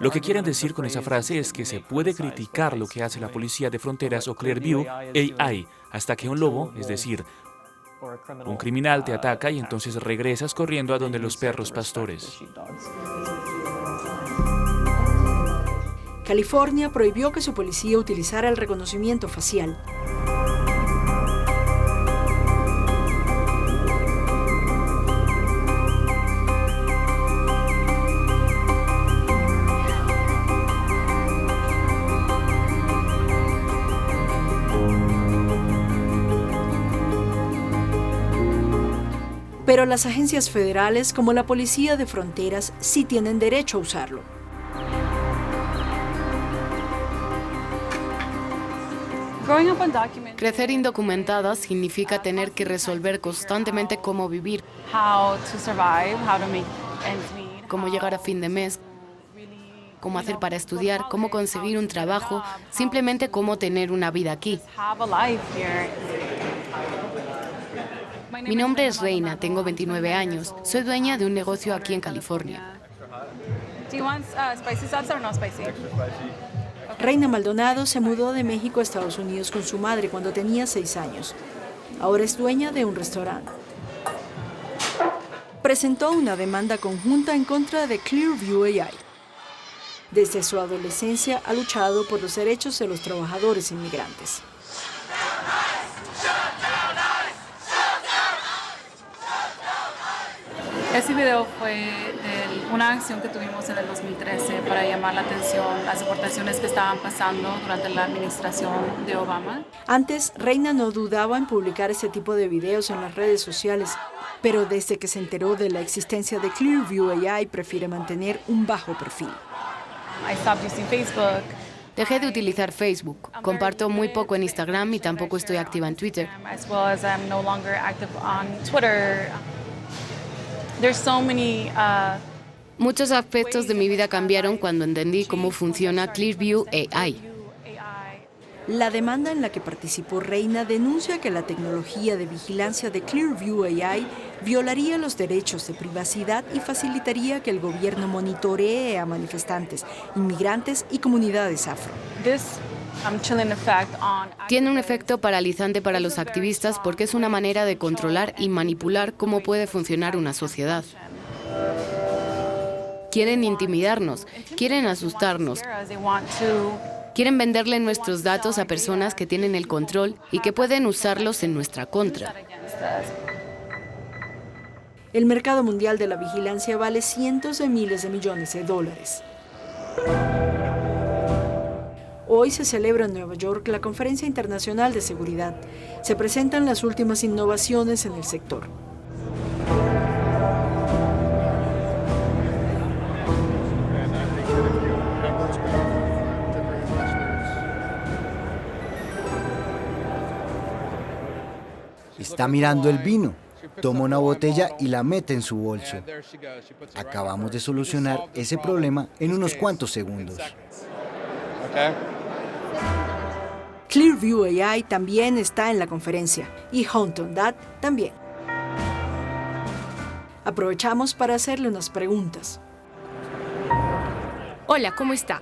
Lo que quieren decir con esa frase es que se puede criticar lo que hace la policía de fronteras o Clearview AI hasta que un lobo, es decir, un criminal te ataca y entonces regresas corriendo a donde los perros pastores. California prohibió que su policía utilizara el reconocimiento facial. Pero las agencias federales, como la Policía de Fronteras, sí tienen derecho a usarlo. Crecer indocumentada significa tener que resolver constantemente cómo vivir, cómo llegar a fin de mes, cómo hacer para estudiar, cómo conseguir un trabajo, simplemente cómo tener una vida aquí. Mi nombre es Reina, tengo 29 años. Soy dueña de un negocio aquí en California. Reina Maldonado se mudó de México a Estados Unidos con su madre cuando tenía 6 años. Ahora es dueña de un restaurante. Presentó una demanda conjunta en contra de Clearview AI. Desde su adolescencia ha luchado por los derechos de los trabajadores inmigrantes. Ese video fue una acción que tuvimos en el 2013 para llamar la atención a las deportaciones que estaban pasando durante la administración de Obama. Antes, Reina no dudaba en publicar ese tipo de videos en las redes sociales, pero desde que se enteró de la existencia de Clearview AI, prefiere mantener un bajo perfil. Dejé de utilizar Facebook. Comparto muy poco en Instagram y tampoco estoy activa en Twitter. Muchos aspectos de mi vida cambiaron cuando entendí cómo funciona Clearview AI. La demanda en la que participó Reina denuncia que la tecnología de vigilancia de Clearview AI violaría los derechos de privacidad y facilitaría que el gobierno monitoree a manifestantes, inmigrantes y comunidades afro. Tiene un efecto paralizante para los activistas porque es una manera de controlar y manipular cómo puede funcionar una sociedad. Quieren intimidarnos, quieren asustarnos, quieren venderle nuestros datos a personas que tienen el control y que pueden usarlos en nuestra contra. El mercado mundial de la vigilancia vale cientos de miles de millones de dólares. Hoy se celebra en Nueva York la Conferencia Internacional de Seguridad. Se presentan las últimas innovaciones en el sector. Está mirando el vino. Toma una botella y la mete en su bolso. Acabamos de solucionar ese problema en unos cuantos segundos. Clearview AI también está en la conferencia y Hunt on That también. Aprovechamos para hacerle unas preguntas. Hola, ¿cómo está?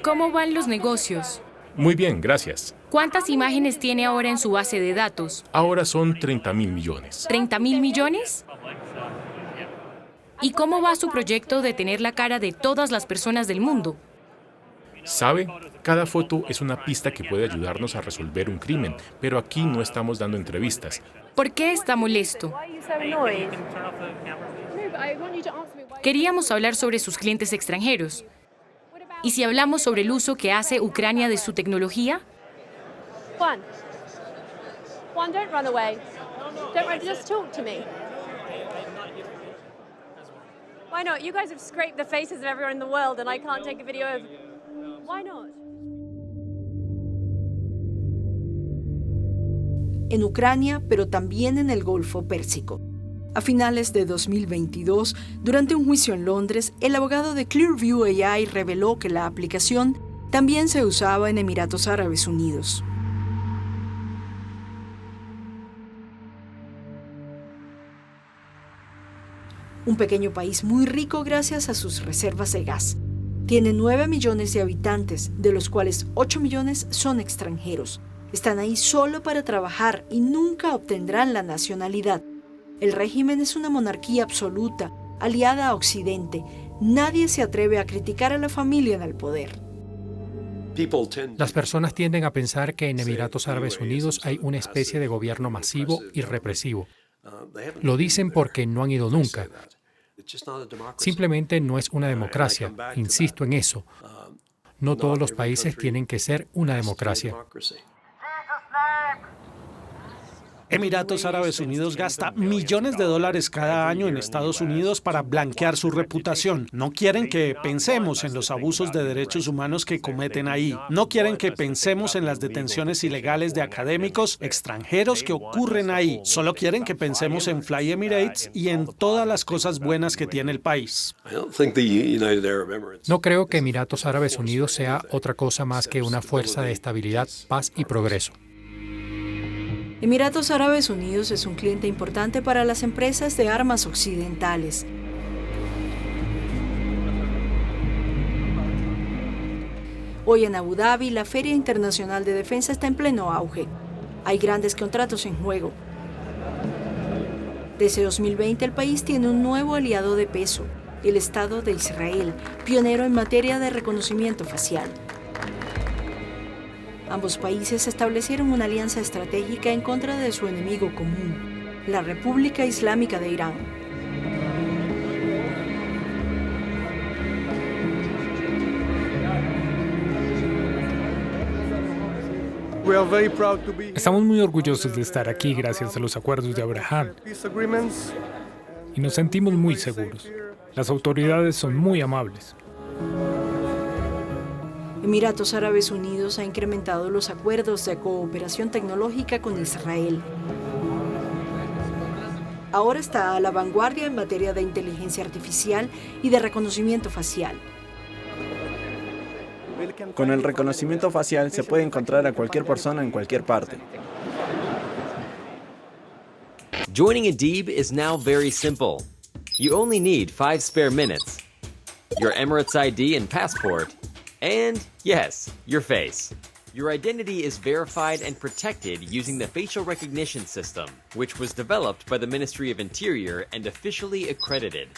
¿Cómo van los negocios? Muy bien, gracias. ¿Cuántas imágenes tiene ahora en su base de datos? Ahora son 30.000 millones. ¿30.000 millones? ¿Y cómo va su proyecto de tener la cara de todas las personas del mundo? ¿Sabe? Cada foto es una pista que puede ayudarnos a resolver un crimen, pero aquí no estamos dando entrevistas. ¿Por qué está molesto? Queríamos hablar sobre sus clientes extranjeros. ¿Y si hablamos sobre el uso que hace Ucrania de su tecnología? Juan, don't run away. Don't run, just talk to me. Why not? You guys have scraped the faces of everyone in the world and I can't take a video of... Why not? En Ucrania, pero también en el Golfo Pérsico. A finales de 2022, durante un juicio en Londres, el abogado de Clearview AI reveló que la aplicación también se usaba en Emiratos Árabes Unidos. Un pequeño país muy rico gracias a sus reservas de gas. Tiene 9 millones de habitantes, de los cuales 8 millones son extranjeros. Están ahí solo para trabajar y nunca obtendrán la nacionalidad. El régimen es una monarquía absoluta, aliada a Occidente. Nadie se atreve a criticar a la familia en el poder. Las personas tienden a pensar que en Emiratos Árabes Unidos hay una especie de gobierno masivo y represivo. Lo dicen porque no han ido nunca. Simplemente no es una democracia, insisto en eso. No todos los países tienen que ser una democracia. Emiratos Árabes Unidos gasta millones de dólares cada año en Estados Unidos para blanquear su reputación. No quieren que pensemos en los abusos de derechos humanos que cometen ahí. No quieren que pensemos en las detenciones ilegales de académicos extranjeros que ocurren ahí. Solo quieren que pensemos en Fly Emirates y en todas las cosas buenas que tiene el país. No creo que Emiratos Árabes Unidos sea otra cosa más que una fuerza de estabilidad, paz y progreso. Emiratos Árabes Unidos es un cliente importante para las empresas de armas occidentales. Hoy en Abu Dhabi, la Feria Internacional de Defensa está en pleno auge. Hay grandes contratos en juego. Desde 2020 el país tiene un nuevo aliado de peso, el Estado de Israel, pionero en materia de reconocimiento facial. Ambos países establecieron una alianza estratégica en contra de su enemigo común, la República Islámica de Irán. Estamos muy orgullosos de estar aquí gracias a los acuerdos de Abraham y nos sentimos muy seguros. Las autoridades son muy amables. Emiratos Árabes Unidos ha incrementado los acuerdos de cooperación tecnológica con Israel. Ahora está a la vanguardia en materia de inteligencia artificial y de reconocimiento facial. Con el reconocimiento facial se puede encontrar a cualquier persona en cualquier parte. Joining Adib is now very simple. You only need 5 spare minutes, your Emirates ID and passport, and, yes, your face. Your identity is verified and protected using the facial recognition system, which was developed by the Ministry of Interior and officially accredited.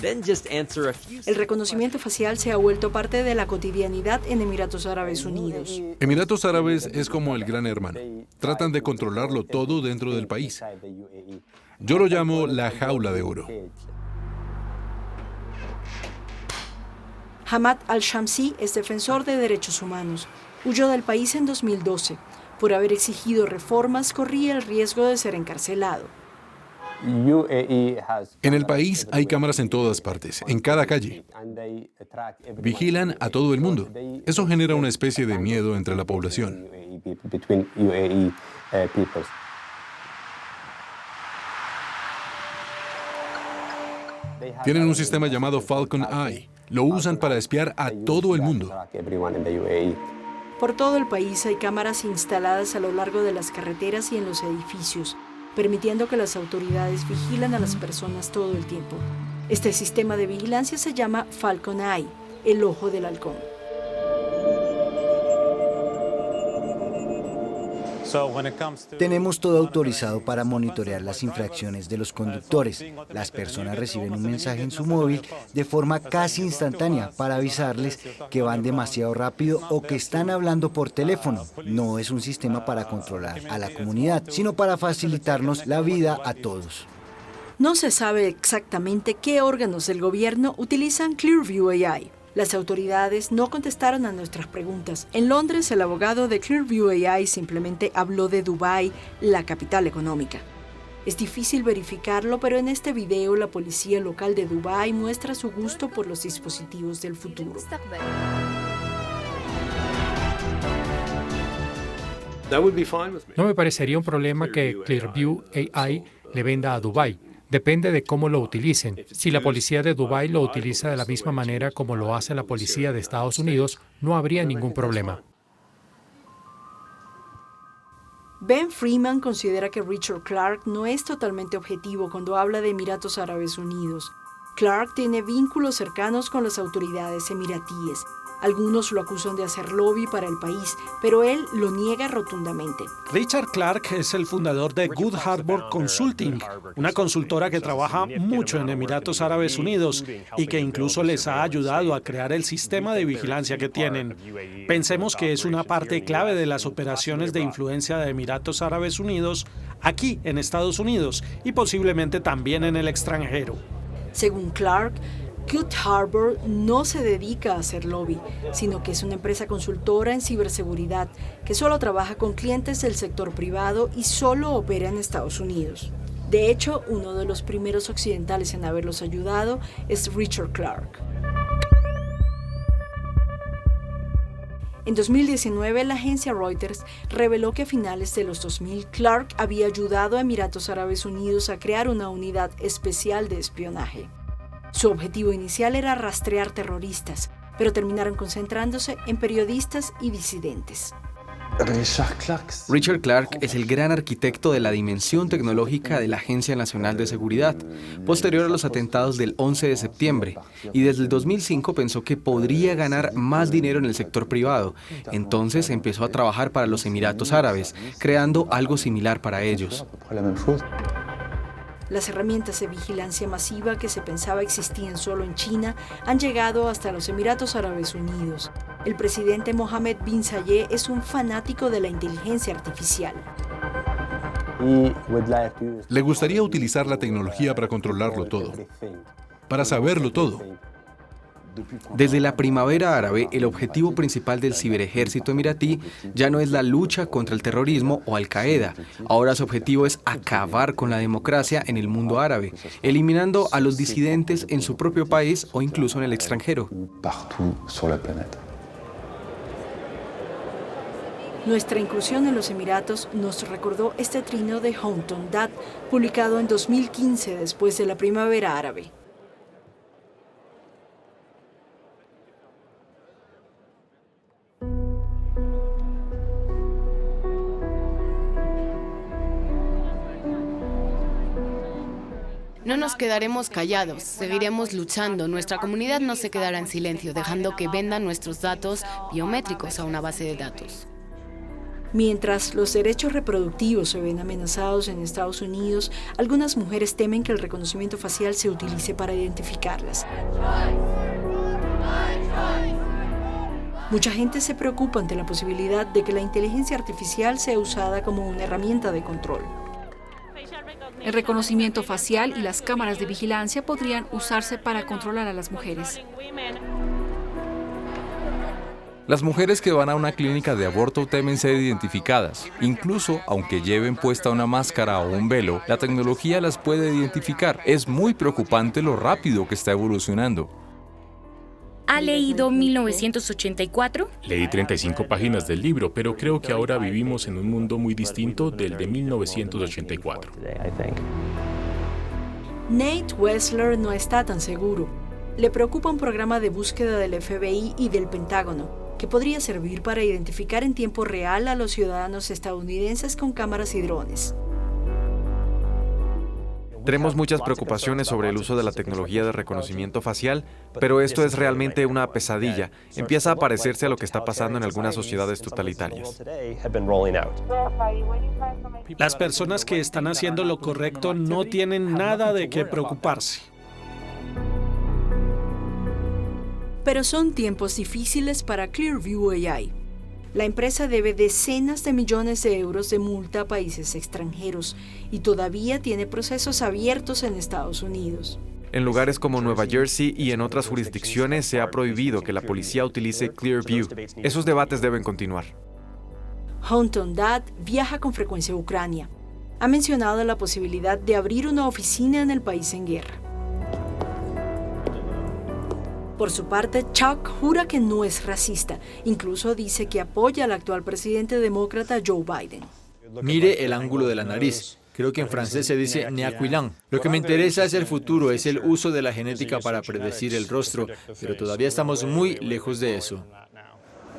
El reconocimiento facial se ha vuelto parte de la cotidianidad en Emiratos Árabes Unidos. Emiratos Árabes es como el gran hermano. Tratan de controlarlo todo dentro del país. Yo lo llamo la jaula de oro. Hamad al-Shamsi es defensor de derechos humanos. Huyó del país en 2012. Por haber exigido reformas, corría el riesgo de ser encarcelado. En el país hay cámaras en todas partes, en cada calle. Vigilan a todo el mundo. Eso genera una especie de miedo entre la población. Tienen un sistema llamado Falcon Eye. Lo usan para espiar a todo el mundo. Por todo el país hay cámaras instaladas a lo largo de las carreteras y en los edificios, permitiendo que las autoridades vigilen a las personas todo el tiempo. Este sistema de vigilancia se llama Falcon Eye, el ojo del halcón. Tenemos todo autorizado para monitorear las infracciones de los conductores. Las personas reciben un mensaje en su móvil de forma casi instantánea para avisarles que van demasiado rápido o que están hablando por teléfono. No es un sistema para controlar a la comunidad, sino para facilitarnos la vida a todos. No se sabe exactamente qué órganos del gobierno utilizan Clearview AI. Las autoridades no contestaron a nuestras preguntas. En Londres, el abogado de Clearview AI simplemente habló de Dubái, la capital económica. Es difícil verificarlo, pero en este video la policía local de Dubái muestra su gusto por los dispositivos del futuro. No me parecería un problema que Clearview AI le venda a Dubái. Depende de cómo lo utilicen. Si la policía de Dubái lo utiliza de la misma manera como lo hace la policía de Estados Unidos, no habría ningún problema. Ben Freeman considera que Richard Clark no es totalmente objetivo cuando habla de Emiratos Árabes Unidos. Clark tiene vínculos cercanos con las autoridades emiratíes. Algunos lo acusan de hacer lobby para el país, pero él lo niega rotundamente. Richard Clark es el fundador de Good Harbor Consulting, una consultora que trabaja mucho en Emiratos Árabes Unidos y que incluso les ha ayudado a crear el sistema de vigilancia que tienen. Pensemos que es una parte clave de las operaciones de influencia de Emiratos Árabes Unidos aquí en Estados Unidos y posiblemente también en el extranjero. Según Clark, Good Harbor no se dedica a hacer lobby, sino que es una empresa consultora en ciberseguridad que solo trabaja con clientes del sector privado y solo opera en Estados Unidos. De hecho, uno de los primeros occidentales en haberlos ayudado es Richard Clark. En 2019, la agencia Reuters reveló que a finales de los 2000, Clark había ayudado a Emiratos Árabes Unidos a crear una unidad especial de espionaje. Su objetivo inicial era rastrear terroristas, pero terminaron concentrándose en periodistas y disidentes. Richard Clarke es el gran arquitecto de la dimensión tecnológica de la Agencia Nacional de Seguridad, posterior a los atentados del 11 de septiembre, y desde el 2005 pensó que podría ganar más dinero en el sector privado. Entonces empezó a trabajar para los Emiratos Árabes, creando algo similar para ellos. Las herramientas de vigilancia masiva que se pensaba existían solo en China han llegado hasta los Emiratos Árabes Unidos. El presidente Mohammed bin Zayed es un fanático de la inteligencia artificial. Le gustaría utilizar la tecnología para controlarlo todo, para saberlo todo. Desde la primavera árabe, el objetivo principal del ciberejército emiratí ya no es la lucha contra el terrorismo o Al-Qaeda. Ahora su objetivo es acabar con la democracia en el mundo árabe, eliminando a los disidentes en su propio país o incluso en el extranjero. Nuestra incursión en los Emiratos nos recordó este trino de Houghton Dad, publicado en 2015 después de la primavera árabe. No nos quedaremos callados, seguiremos luchando. Nuestra comunidad no se quedará en silencio, dejando que vendan nuestros datos biométricos a una base de datos. Mientras los derechos reproductivos se ven amenazados en Estados Unidos, algunas mujeres temen que el reconocimiento facial se utilice para identificarlas. Mucha gente se preocupa ante la posibilidad de que la inteligencia artificial sea usada como una herramienta de control. El reconocimiento facial y las cámaras de vigilancia podrían usarse para controlar a las mujeres. Las mujeres que van a una clínica de aborto temen ser identificadas. Incluso, aunque lleven puesta una máscara o un velo, la tecnología las puede identificar. Es muy preocupante lo rápido que está evolucionando. ¿Ha leído 1984? Leí 35 páginas del libro, pero creo que ahora vivimos en un mundo muy distinto del de 1984. Nate Wessler no está tan seguro. Le preocupa un programa de búsqueda del FBI y del Pentágono, que podría servir para identificar en tiempo real a los ciudadanos estadounidenses con cámaras y drones. Tenemos muchas preocupaciones sobre el uso de la tecnología de reconocimiento facial, pero esto es realmente una pesadilla. Empieza a parecerse a lo que está pasando en algunas sociedades totalitarias. Las personas que están haciendo lo correcto no tienen nada de qué preocuparse. Pero son tiempos difíciles para Clearview AI. La empresa debe decenas de millones de euros de multa a países extranjeros y todavía tiene procesos abiertos en Estados Unidos. En lugares como Nueva Jersey y en otras jurisdicciones se ha prohibido que la policía utilice Clearview. Esos debates deben continuar. Houghton Dad viaja con frecuencia a Ucrania. Ha mencionado la posibilidad de abrir una oficina en el país en guerra. Por su parte, Chuck jura que no es racista. Incluso dice que apoya al actual presidente demócrata Joe Biden. Mire el ángulo de la nariz. Creo que en francés se dice neaquilin. Lo que me interesa es el futuro, es el uso de la genética para predecir el rostro, pero todavía estamos muy lejos de eso.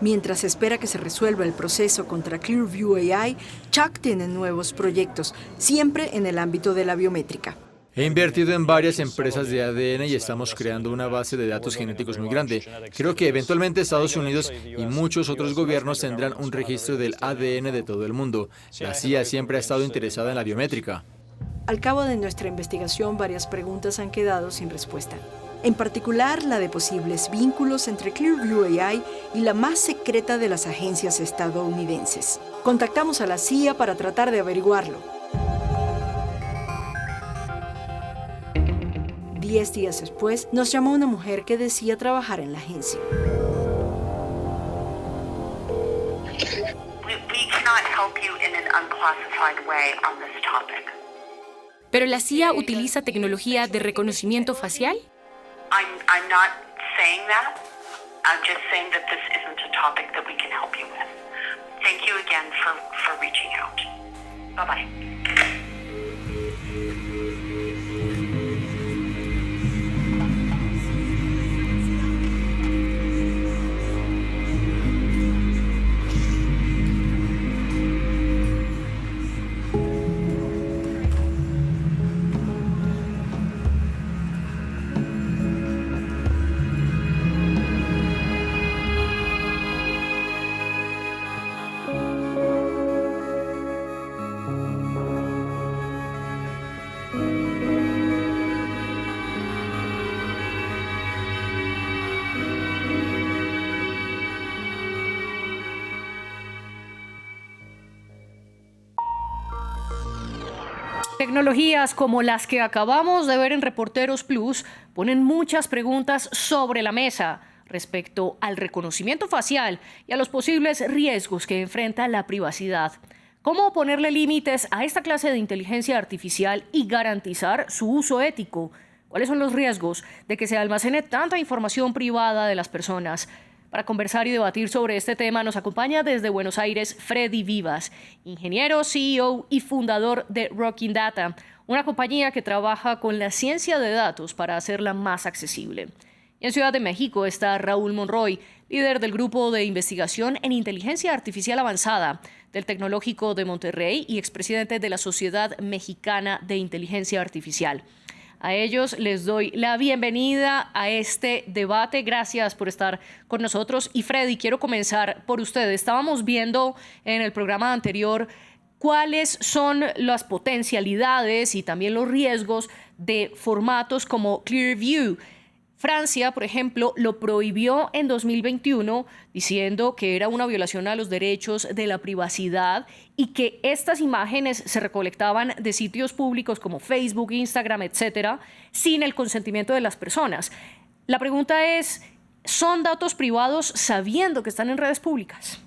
Mientras espera que se resuelva el proceso contra Clearview AI, Chuck tiene nuevos proyectos, siempre en el ámbito de la biométrica. He invertido en varias empresas de ADN y estamos creando una base de datos genéticos muy grande. Creo que eventualmente Estados Unidos y muchos otros gobiernos tendrán un registro del ADN de todo el mundo. La CIA siempre ha estado interesada en la biométrica. Al cabo de nuestra investigación, varias preguntas han quedado sin respuesta. En particular, la de posibles vínculos entre Clearview AI y la más secreta de las agencias estadounidenses. Contactamos a la CIA para tratar de averiguarlo. 10 días después, nos llamó una mujer que decía trabajar en la agencia. ¿Pero la CIA utiliza tecnología de reconocimiento facial? I'm not saying that. I'm just saying that this isn't a topic that we can help you with. Thank you again for reaching out. Bye-bye. Tecnologías como las que acabamos de ver en Reporteros Plus ponen muchas preguntas sobre la mesa respecto al reconocimiento facial y a los posibles riesgos que enfrenta la privacidad. ¿Cómo ponerle límites a esta clase de inteligencia artificial y garantizar su uso ético? ¿Cuáles son los riesgos de que se almacene tanta información privada de las personas? Para conversar y debatir sobre este tema nos acompaña desde Buenos Aires Freddy Vivas, ingeniero, CEO y fundador de Rocking Data, una compañía que trabaja con la ciencia de datos para hacerla más accesible. Y en Ciudad de México está Raúl Monroy, líder del Grupo de Investigación en Inteligencia Artificial Avanzada del Tecnológico de Monterrey y expresidente de la Sociedad Mexicana de Inteligencia Artificial. A ellos les doy la bienvenida a este debate. Gracias por estar con nosotros. Y Freddy, quiero comenzar por usted. Estábamos viendo en el programa anterior cuáles son las potencialidades y también los riesgos de formatos como Clearview. Francia, por ejemplo, lo prohibió en 2021 diciendo que era una violación a los derechos de la privacidad y que estas imágenes se recolectaban de sitios públicos como Facebook, Instagram, etcétera, sin el consentimiento de las personas. La pregunta es, ¿son datos privados sabiendo que están en redes públicas?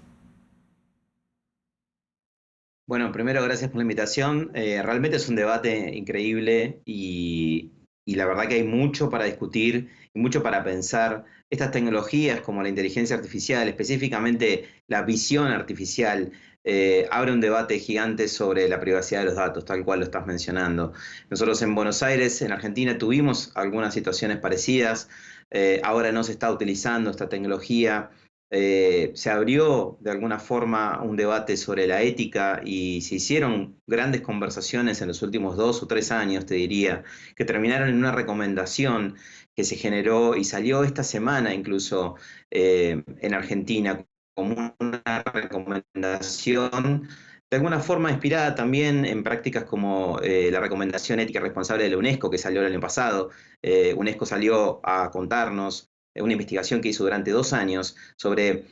Bueno, primero, gracias por la invitación. Realmente es un debate increíble y la verdad que hay mucho para discutir y mucho para pensar. Estas tecnologías como la inteligencia artificial, específicamente la visión artificial, abre un debate gigante sobre la privacidad de los datos, tal cual lo estás mencionando. Nosotros en Buenos Aires, en Argentina, tuvimos algunas situaciones parecidas. Ahora no se está utilizando esta tecnología. Se abrió de alguna forma un debate sobre la ética y se hicieron grandes conversaciones en los últimos 2 o 3 años, te diría, que terminaron en una recomendación que se generó y salió esta semana incluso en Argentina como una recomendación de alguna forma inspirada también en prácticas como la recomendación ética responsable de la UNESCO que salió el año pasado. UNESCO salió a contarnos una investigación que hizo durante 2 años sobre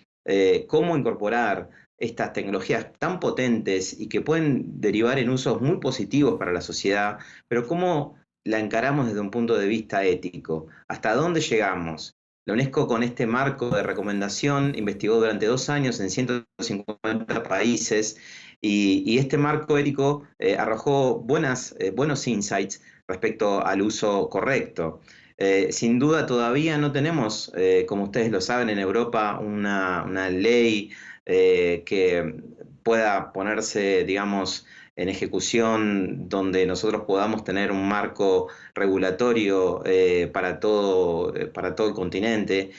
cómo incorporar estas tecnologías tan potentes y que pueden derivar en usos muy positivos para la sociedad, pero cómo la encaramos desde un punto de vista ético. ¿Hasta dónde llegamos? La UNESCO con este marco de recomendación investigó durante 2 años en 150 países y este marco ético arrojó buenos insights respecto al uso correcto. Sin duda todavía no tenemos, como ustedes lo saben, en Europa una ley que pueda ponerse, digamos, en ejecución donde nosotros podamos tener un marco regulatorio para todo el continente.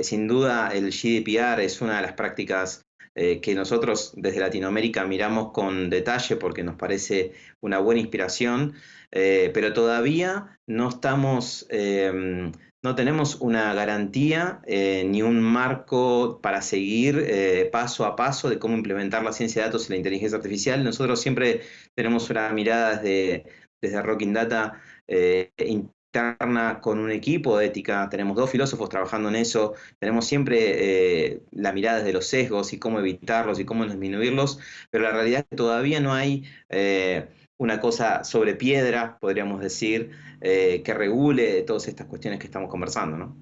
Sin duda el GDPR es una de las prácticas que nosotros desde Latinoamérica miramos con detalle porque nos parece una buena inspiración, pero todavía no tenemos una garantía ni un marco para seguir paso a paso de cómo implementar la ciencia de datos y la inteligencia artificial. Nosotros siempre tenemos una mirada desde Rocking Data interna con un equipo de ética. Tenemos 2 filósofos trabajando en eso. Tenemos siempre la mirada desde los sesgos y cómo evitarlos y cómo disminuirlos, pero la realidad es que todavía no hay una cosa sobre piedra, podríamos decir, que regule todas estas cuestiones que estamos conversando, ¿no?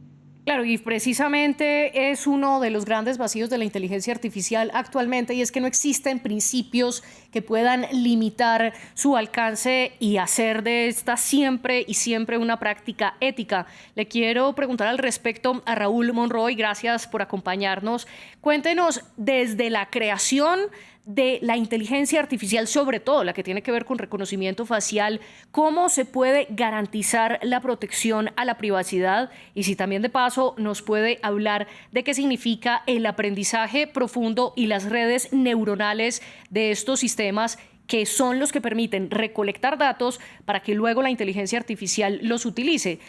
Claro, y precisamente es uno de los grandes vacíos de la inteligencia artificial actualmente, y es que no existen principios que puedan limitar su alcance y hacer de esta siempre y siempre una práctica ética. Le quiero preguntar al respecto a Raúl Monroy, gracias por acompañarnos. Cuéntenos desde la creación de la inteligencia artificial, sobre todo la que tiene que ver con reconocimiento facial, cómo se puede garantizar la protección a la privacidad y si también de paso nos puede hablar de qué significa el aprendizaje profundo y las redes neuronales de estos sistemas que son los que permiten recolectar datos para que luego la inteligencia artificial los utilice.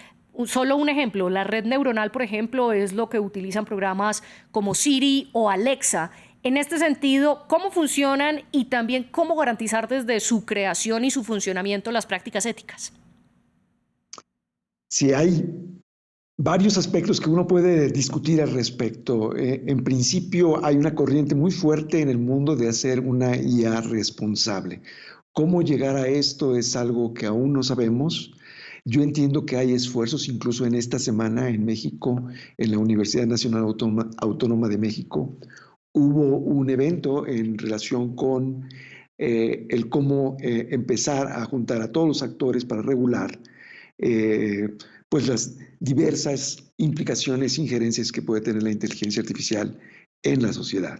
Solo un ejemplo, la red neuronal, por ejemplo, es lo que utilizan programas como Siri o Alexa. En este sentido, ¿cómo funcionan y también cómo garantizar desde su creación y su funcionamiento las prácticas éticas? Sí, hay varios aspectos que uno puede discutir al respecto. En principio, hay una corriente muy fuerte en el mundo de hacer una IA responsable. ¿Cómo llegar a esto? Es algo que aún no sabemos. Yo entiendo que hay esfuerzos, incluso en esta semana en México, en la Universidad Nacional Autónoma de México, hubo un evento en relación con el cómo empezar a juntar a todos los actores para regular pues las diversas implicaciones, injerencias que puede tener la inteligencia artificial en la sociedad.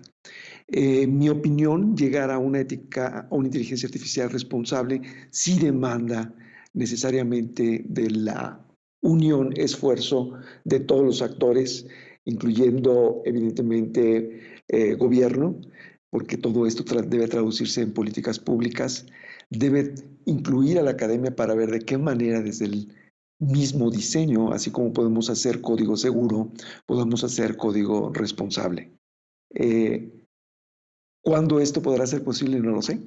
Mi opinión, llegar a una ética, a una inteligencia artificial responsable, sí demanda necesariamente de la unión, esfuerzo de todos los actores, incluyendo evidentemente gobierno, porque todo esto debe traducirse en políticas públicas, debe incluir a la academia para ver de qué manera desde el mismo diseño, así como podemos hacer código seguro, podemos hacer código responsable. ¿Cuándo esto podrá ser posible? No lo sé,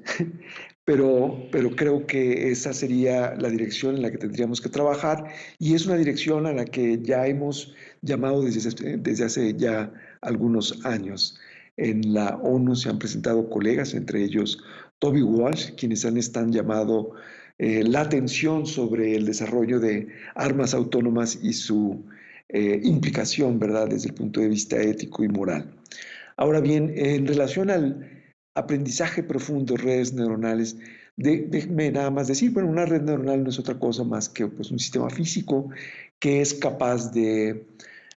pero creo que esa sería la dirección en la que tendríamos que trabajar y es una dirección a la que ya hemos llamado desde hace ya algunos años. En la ONU se han presentado colegas, entre ellos Toby Walsh, quienes están llamado la atención sobre el desarrollo de armas autónomas y su implicación, ¿verdad?, desde el punto de vista ético y moral. Ahora bien, en relación al aprendizaje profundo, redes neuronales, déjeme nada más decir, bueno, una red neuronal no es otra cosa más que pues, un sistema físico que es capaz de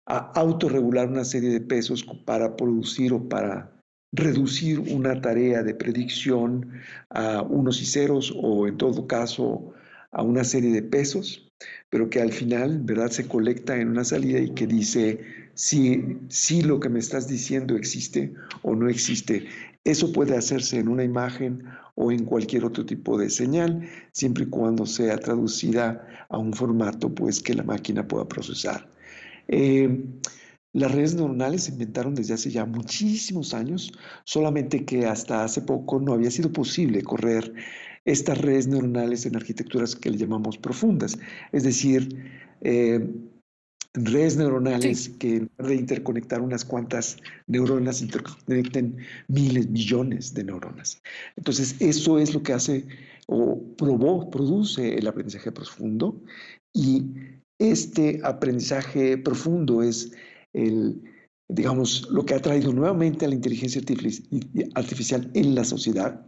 autorregular una serie de pesos para producir o para reducir una tarea de predicción a unos y ceros o en todo caso a una serie de pesos, pero que al final, ¿verdad?, se colecta en una salida y que dice si lo que me estás diciendo existe o no existe. Eso puede hacerse en una imagen o en cualquier otro tipo de señal, siempre y cuando sea traducida a un formato pues, que la máquina pueda procesar. Las redes neuronales se inventaron desde hace ya muchísimos años, solamente que hasta hace poco no había sido posible correr estas redes neuronales en arquitecturas que le llamamos profundas, es decir, redes neuronales que en lugar de interconectar unas cuantas neuronas, interconecten miles, millones de neuronas. Entonces, eso es lo que hace o produce el aprendizaje profundo y este aprendizaje profundo es digamos, lo que ha traído nuevamente a la inteligencia artificial en la sociedad.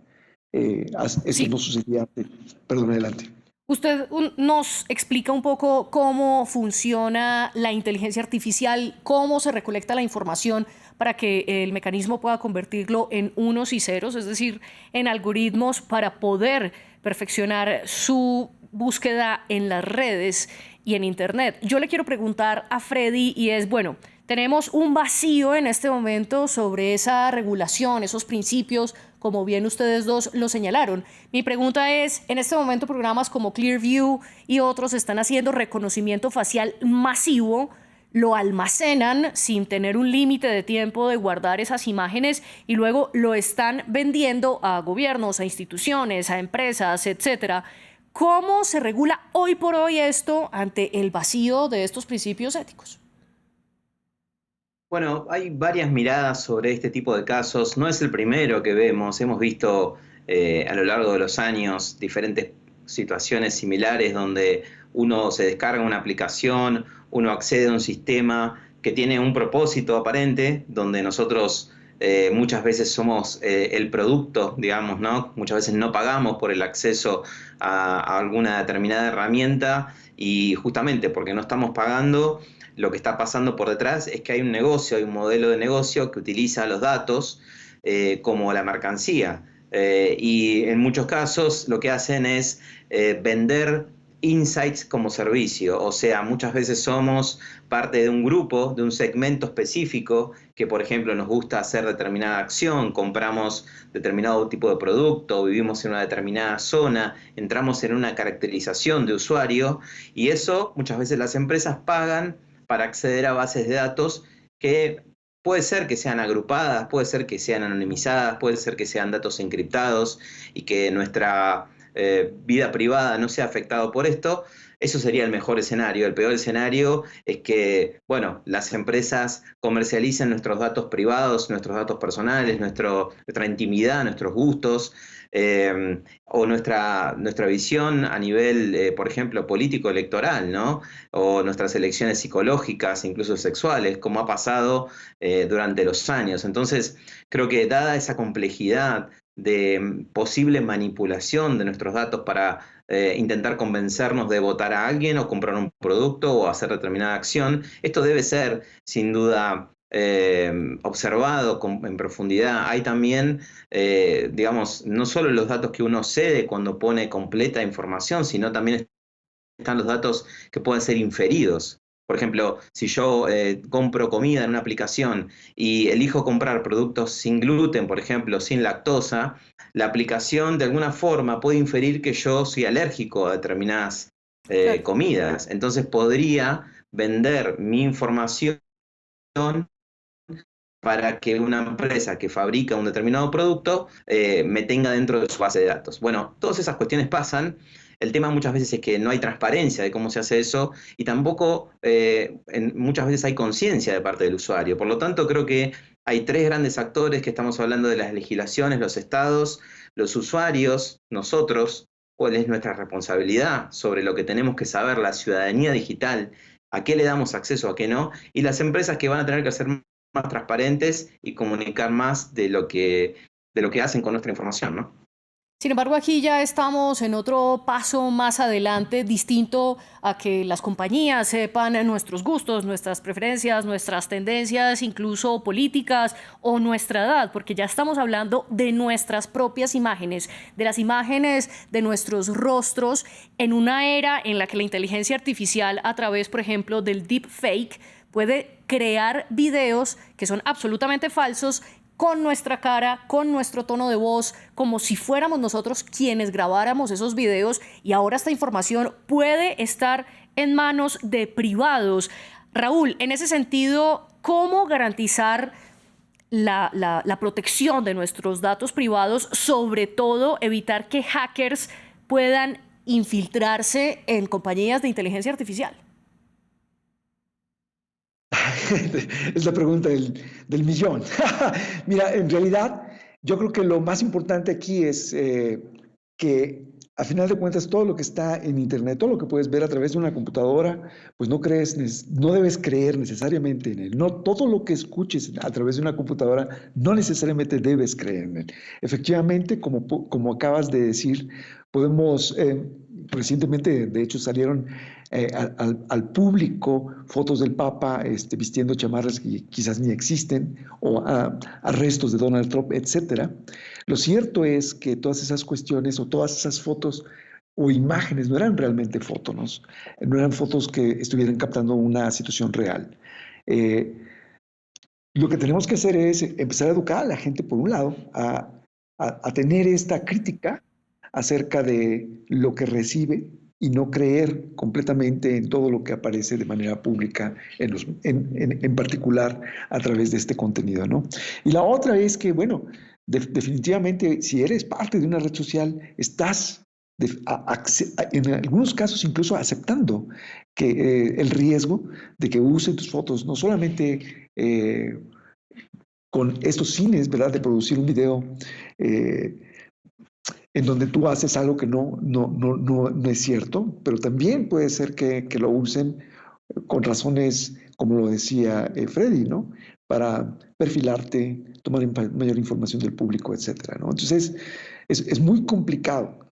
Eso no sucedía antes. Perdón, adelante. Usted nos explica un poco cómo funciona la inteligencia artificial, cómo se recolecta la información para que el mecanismo pueda convertirlo en unos y ceros, es decir, en algoritmos para poder perfeccionar su búsqueda en las redes y en Internet. Yo le quiero preguntar a Freddy y es, bueno, tenemos un vacío en este momento sobre esa regulación, esos principios, como bien ustedes dos lo señalaron. Mi pregunta es, en este momento programas como Clearview y otros están haciendo reconocimiento facial masivo, lo almacenan sin tener un límite de tiempo de guardar esas imágenes y luego lo están vendiendo a gobiernos, a instituciones, a empresas, etcétera. ¿Cómo se regula hoy por hoy esto ante el vacío de estos principios éticos? Bueno, hay varias miradas sobre este tipo de casos. No es el primero que vemos. Hemos visto a lo largo de los años diferentes situaciones similares donde uno se descarga una aplicación, uno accede a un sistema que tiene un propósito aparente, donde nosotros muchas veces somos el producto, digamos, ¿no? Muchas veces no pagamos por el acceso a alguna determinada herramienta y justamente porque no estamos pagando, lo que está pasando por detrás es que hay un negocio, hay un modelo de negocio que utiliza los datos como la mercancía. Y en muchos casos lo que hacen es vender insights como servicio, o sea, muchas veces somos parte de un grupo, de un segmento específico que, por ejemplo, nos gusta hacer determinada acción, compramos determinado tipo de producto, vivimos en una determinada zona, entramos en una caracterización de usuario y eso muchas veces las empresas pagan para acceder a bases de datos que puede ser que sean agrupadas, puede ser que sean anonimizadas, puede ser que sean datos encriptados y que nuestra vida privada no sea afectado por esto, Eso sería el mejor escenario. El peor escenario es que, bueno, las empresas comercialicen nuestros datos privados, nuestros datos personales, nuestra intimidad, nuestros gustos, o nuestra visión a nivel, por ejemplo, político-electoral, ¿no? O nuestras elecciones psicológicas, incluso sexuales, como ha pasado durante los años. Entonces, creo que dada esa complejidad de posible manipulación de nuestros datos para intentar convencernos de votar a alguien o comprar un producto o hacer determinada acción, esto debe ser, sin duda, observado en profundidad. Hay también, digamos, no solo los datos que uno cede cuando pone completa información, sino también están los datos que pueden ser inferidos. Por ejemplo, si yo compro comida en una aplicación y elijo comprar productos sin gluten, por ejemplo, sin lactosa, la aplicación de alguna forma puede inferir que yo soy alérgico a determinadas comidas. Entonces podría vender mi información para que una empresa que fabrica un determinado producto me tenga dentro de su base de datos. Bueno, todas esas cuestiones pasan. El tema muchas veces es que no hay transparencia de cómo se hace eso y tampoco muchas veces hay conciencia de parte del usuario. Por lo tanto, creo que hay tres grandes actores que estamos hablando de las legislaciones, los estados, los usuarios, nosotros, cuál es nuestra responsabilidad sobre lo que tenemos que saber, la ciudadanía digital, a qué le damos acceso, a qué no, y las empresas que van a tener que ser más transparentes y comunicar más de lo que hacen con nuestra información, ¿no? Sin embargo, aquí ya estamos en otro paso más adelante, distinto a que las compañías sepan nuestros gustos, nuestras preferencias, nuestras tendencias, incluso políticas o nuestra edad, porque ya estamos hablando de nuestras propias imágenes, de las imágenes de nuestros rostros en una era en la que la inteligencia artificial, a través, por ejemplo, del deepfake, puede crear videos que son absolutamente falsos con nuestra cara, con nuestro tono de voz, como si fuéramos nosotros quienes grabáramos esos videos, y ahora esta información puede estar en manos de privados. Raúl, en ese sentido, ¿cómo garantizar la protección de nuestros datos privados, sobre todo evitar que hackers puedan infiltrarse en compañías de inteligencia artificial? Es la pregunta del millón. Mira, en realidad, yo creo que lo más importante aquí es que, a final de cuentas, todo lo que está en Internet, todo lo que puedes ver a través de una computadora, pues no debes creer necesariamente en él. No todo lo que escuches a través de una computadora, no necesariamente debes creer en él. Efectivamente, como acabas de decir, podemos, recientemente, de hecho, salieron al público fotos del Papa vistiendo chamarras que quizás ni existen, o arrestos de Donald Trump, etc. Lo cierto es que todas esas cuestiones o todas esas fotos o imágenes no eran realmente fotos, no eran fotos que estuvieran captando una situación real. Lo que tenemos que hacer es empezar a educar a la gente, por un lado, a tener esta crítica acerca de lo que recibe y no creer completamente en todo lo que aparece de manera pública, en particular a través de este contenido, ¿no? Y la otra es que, bueno, definitivamente, si eres parte de una red social, estás en algunos casos incluso aceptando que el riesgo de que usen tus fotos, no solamente con estos fines, ¿verdad?, de producir un video en donde tú haces algo que no es cierto, pero también puede ser que lo usen con razones, como lo decía Freddy, ¿no?, para perfilarte, tomar mayor información del público, etcétera, ¿no? Entonces, es muy complicado.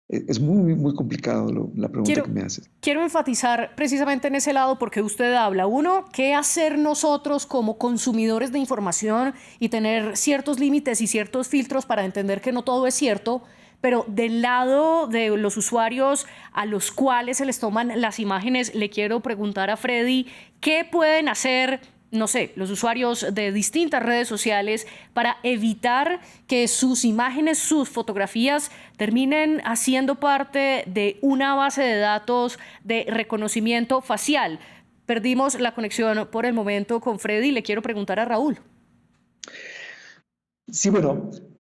Es muy, muy complicado la pregunta que me haces. Quiero enfatizar precisamente en ese lado, porque usted habla, uno, ¿qué hacer nosotros como consumidores de información y tener ciertos límites y ciertos filtros para entender que no todo es cierto? Pero del lado de los usuarios a los cuales se les toman las imágenes, le quiero preguntar a Freddy, ¿qué pueden hacer, no sé, los usuarios de distintas redes sociales para evitar que sus imágenes, sus fotografías terminen haciendo parte de una base de datos de reconocimiento facial? Perdimos la conexión por el momento con Freddy. Le quiero preguntar a Raúl. Sí, bueno,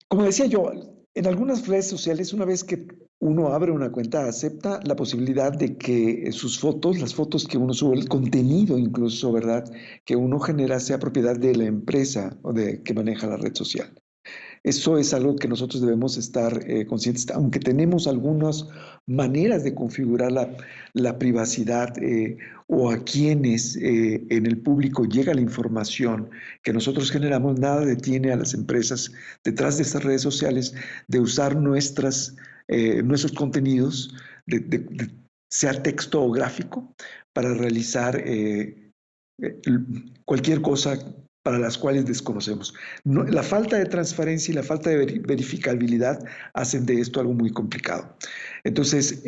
como decía yo, en algunas redes sociales, una vez que uno abre una cuenta, acepta la posibilidad de que sus fotos, las fotos que uno sube, el contenido incluso, ¿verdad?, que uno genera sea propiedad de la empresa o de que maneja la red social. Eso es algo que nosotros debemos estar conscientes, aunque tenemos algunas maneras de configurar la privacidad o a quienes en el público llega la información que nosotros generamos, nada detiene a las empresas detrás de estas redes sociales de usar nuestros contenidos, sea texto o gráfico, para realizar cualquier cosa para las cuales desconocemos. La falta de transparencia y la falta de verificabilidad hacen de esto algo muy complicado. Entonces,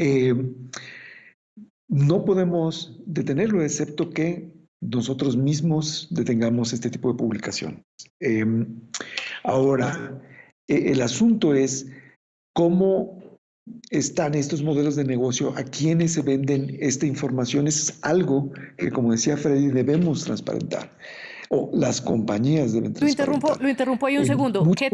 no podemos detenerlo, excepto que nosotros mismos detengamos este tipo de publicación. Ahora, el asunto es cómo están estos modelos de negocio, a quienes se venden esta información. Es algo que, como decía Freddy, debemos transparentar. O las compañías deben transparentar. Lo interrumpo ahí un segundo. ¿Qué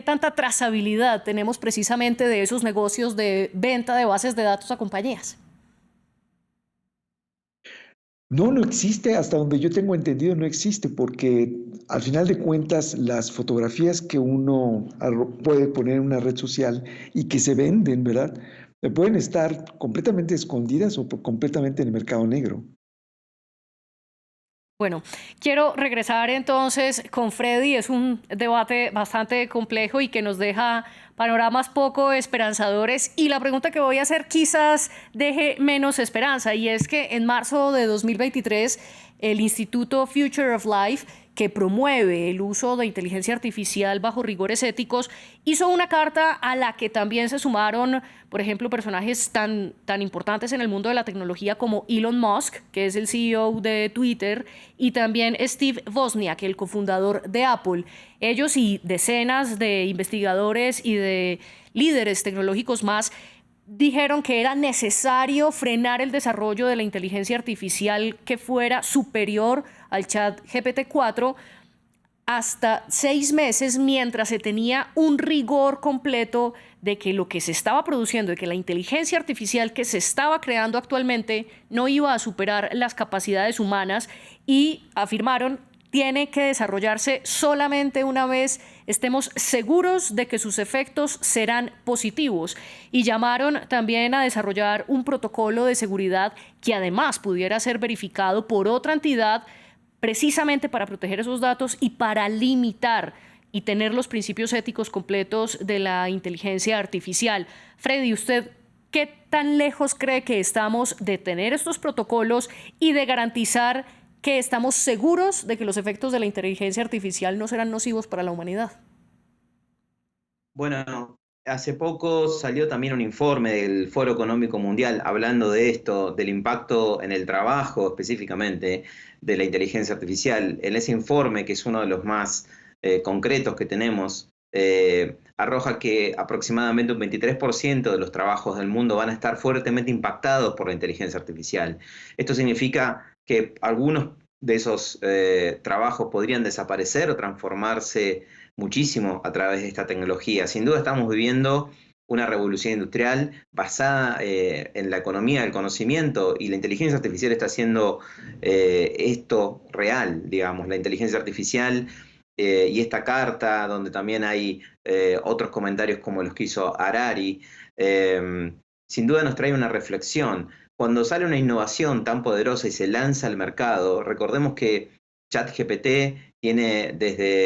tanta trazabilidad tenemos precisamente de esos negocios de venta de bases de datos a compañías? No existe, hasta donde yo tengo entendido no existe, porque al final de cuentas las fotografías que uno puede poner en una red social y que se venden, ¿verdad?, pueden estar completamente escondidas o completamente en el mercado negro. Bueno, quiero regresar entonces con Freddy. Es un debate bastante complejo y que nos deja panoramas poco esperanzadores. Y la pregunta que voy a hacer quizás deje menos esperanza. Y es que en marzo de 2023, el Instituto Future of Life, que promueve el uso de inteligencia artificial bajo rigores éticos, hizo una carta a la que también se sumaron, por ejemplo, personajes tan importantes en el mundo de la tecnología como Elon Musk, que es el CEO de Twitter, y también Steve Wozniak, el cofundador de Apple. Ellos y decenas de investigadores y de líderes tecnológicos más dijeron que era necesario frenar el desarrollo de la inteligencia artificial que fuera superior al chat GPT-4 hasta 6 meses, mientras se tenía un rigor completo de que lo que se estaba produciendo, de que la inteligencia artificial que se estaba creando actualmente no iba a superar las capacidades humanas, y afirmaron tiene que desarrollarse solamente una vez estemos seguros de que sus efectos serán positivos, y llamaron también a desarrollar un protocolo de seguridad que además pudiera ser verificado por otra entidad precisamente para proteger esos datos y para limitar y tener los principios éticos completos de la inteligencia artificial. Freddy, ¿usted qué tan lejos cree que estamos de tener estos protocolos y de garantizar que estamos seguros de que los efectos de la inteligencia artificial no serán nocivos para la humanidad? Bueno, hace poco salió también un informe del Foro Económico Mundial hablando de esto, del impacto en el trabajo específicamente de la inteligencia artificial. En ese informe, que es uno de los más concretos que tenemos, arroja que aproximadamente un 23% de los trabajos del mundo van a estar fuertemente impactados por la inteligencia artificial. Esto significa que algunos de esos trabajos podrían desaparecer o transformarse muchísimo a través de esta tecnología. Sin duda estamos viviendo una revolución industrial basada en la economía del conocimiento, y la inteligencia artificial está haciendo esto real, digamos. La inteligencia artificial y esta carta, donde también hay otros comentarios como los que hizo Harari, sin duda nos trae una reflexión. Cuando sale una innovación tan poderosa y se lanza al mercado, recordemos que ChatGPT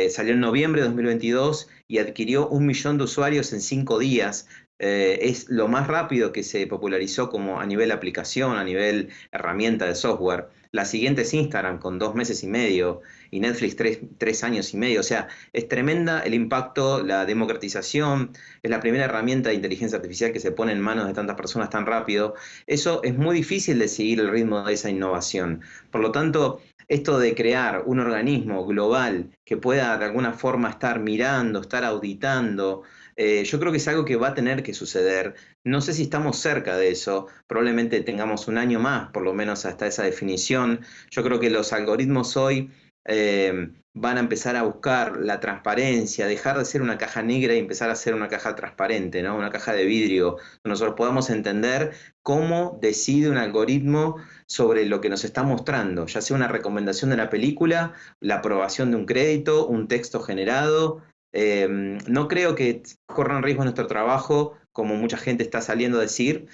salió en noviembre de 2022 y adquirió 1 millón de usuarios en 5 días. Es lo más rápido que se popularizó como a nivel aplicación, a nivel herramienta de software. La siguiente es Instagram con 2 meses y medio y Netflix 3 años y medio. O sea, es tremenda el impacto, la democratización. Es la primera herramienta de inteligencia artificial que se pone en manos de tantas personas tan rápido. Eso es muy difícil de seguir el ritmo de esa innovación. Por lo tanto, esto de crear un organismo global que pueda de alguna forma estar mirando, estar auditando, yo creo que es algo que va a tener que suceder. No sé si estamos cerca de eso, probablemente tengamos un año más, por lo menos hasta esa definición. Yo creo que los algoritmos hoy van a empezar a buscar la transparencia, dejar de ser una caja negra y empezar a ser una caja transparente, ¿no? Una caja de vidrio, donde nosotros podamos entender cómo decide un algoritmo sobre lo que nos está mostrando, ya sea una recomendación de una película, la aprobación de un crédito, un texto generado. No creo que corran riesgo nuestro trabajo, como mucha gente está saliendo a decir,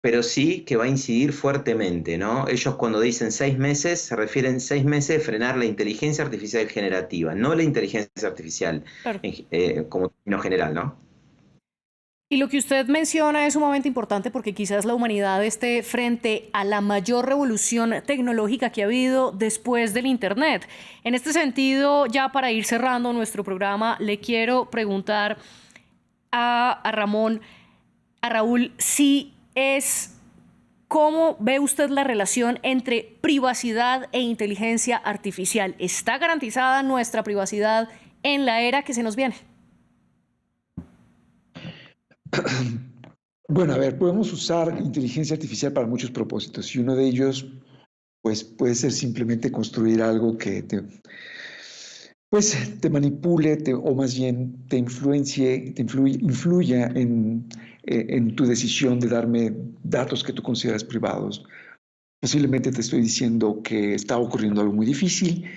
pero sí que va a incidir fuertemente, ¿no? Ellos cuando dicen 6 meses, se refieren 6 meses de frenar la inteligencia artificial generativa, no la inteligencia artificial como término general, ¿no? Y lo que usted menciona es sumamente importante porque quizás la humanidad esté frente a la mayor revolución tecnológica que ha habido después del Internet. En este sentido, ya para ir cerrando nuestro programa, le quiero preguntar a Raúl, ¿cómo ve usted la relación entre privacidad e inteligencia artificial? ¿Está garantizada nuestra privacidad en la era que se nos viene? Bueno, a ver, podemos usar inteligencia artificial para muchos propósitos y uno de ellos pues, puede ser simplemente construir algo que te manipule o más bien te influya en tu decisión de darme datos que tú consideras privados. Posiblemente te estoy diciendo que está ocurriendo algo muy difícil,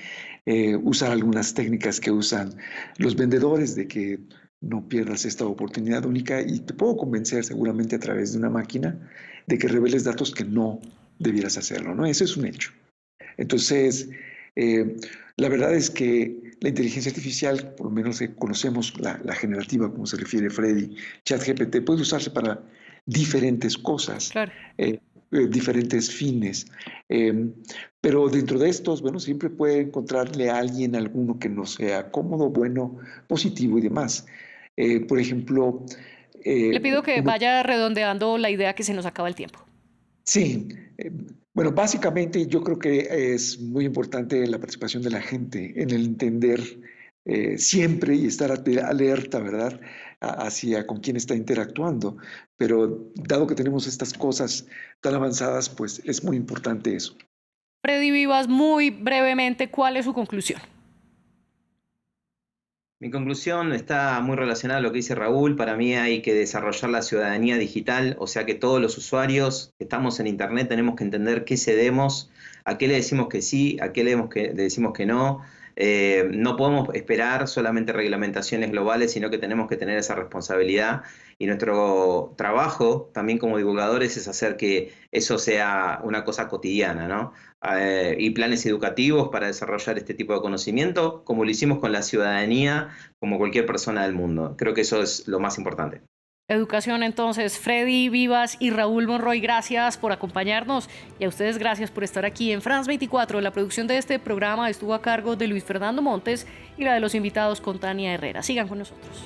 usar algunas técnicas que usan los vendedores de que no pierdas esta oportunidad única y te puedo convencer seguramente a través de una máquina de que reveles datos que no debieras hacerlo, ¿no? Eso es un hecho. Entonces, la verdad es que la inteligencia artificial, por lo menos conocemos la generativa, como se refiere Freddy, ChatGPT, puede usarse para diferentes cosas, claro. Diferentes fines. Pero dentro de estos, bueno, siempre puede encontrarle a alguien alguno que no sea cómodo, bueno, positivo y demás. Por ejemplo... Le pido que vaya redondeando la idea que se nos acaba el tiempo. Sí. Bueno, básicamente yo creo que es muy importante la participación de la gente en el entender siempre y estar alerta, ¿verdad?, hacia con quién está interactuando. Pero dado que tenemos estas cosas tan avanzadas, pues es muy importante eso. Freddy Vivas, muy brevemente, ¿cuál es su conclusión? Mi conclusión está muy relacionada a lo que dice Raúl. Para mí hay que desarrollar la ciudadanía digital, o sea que todos los usuarios que estamos en Internet tenemos que entender qué cedemos, a qué le decimos que sí, a qué le decimos que no. No podemos esperar solamente reglamentaciones globales, sino que tenemos que tener esa responsabilidad. Y nuestro trabajo también como divulgadores es hacer que eso sea una cosa cotidiana, ¿no? Y planes educativos para desarrollar este tipo de conocimiento, como lo hicimos con la ciudadanía, como cualquier persona del mundo. Creo que eso es lo más importante. Educación, entonces. Freddy Vivas y Raúl Monroy, gracias por acompañarnos y a ustedes gracias por estar aquí en France 24. La producción de este programa estuvo a cargo de Luis Fernando Montes y la de los invitados con Tania Herrera. Sigan con nosotros.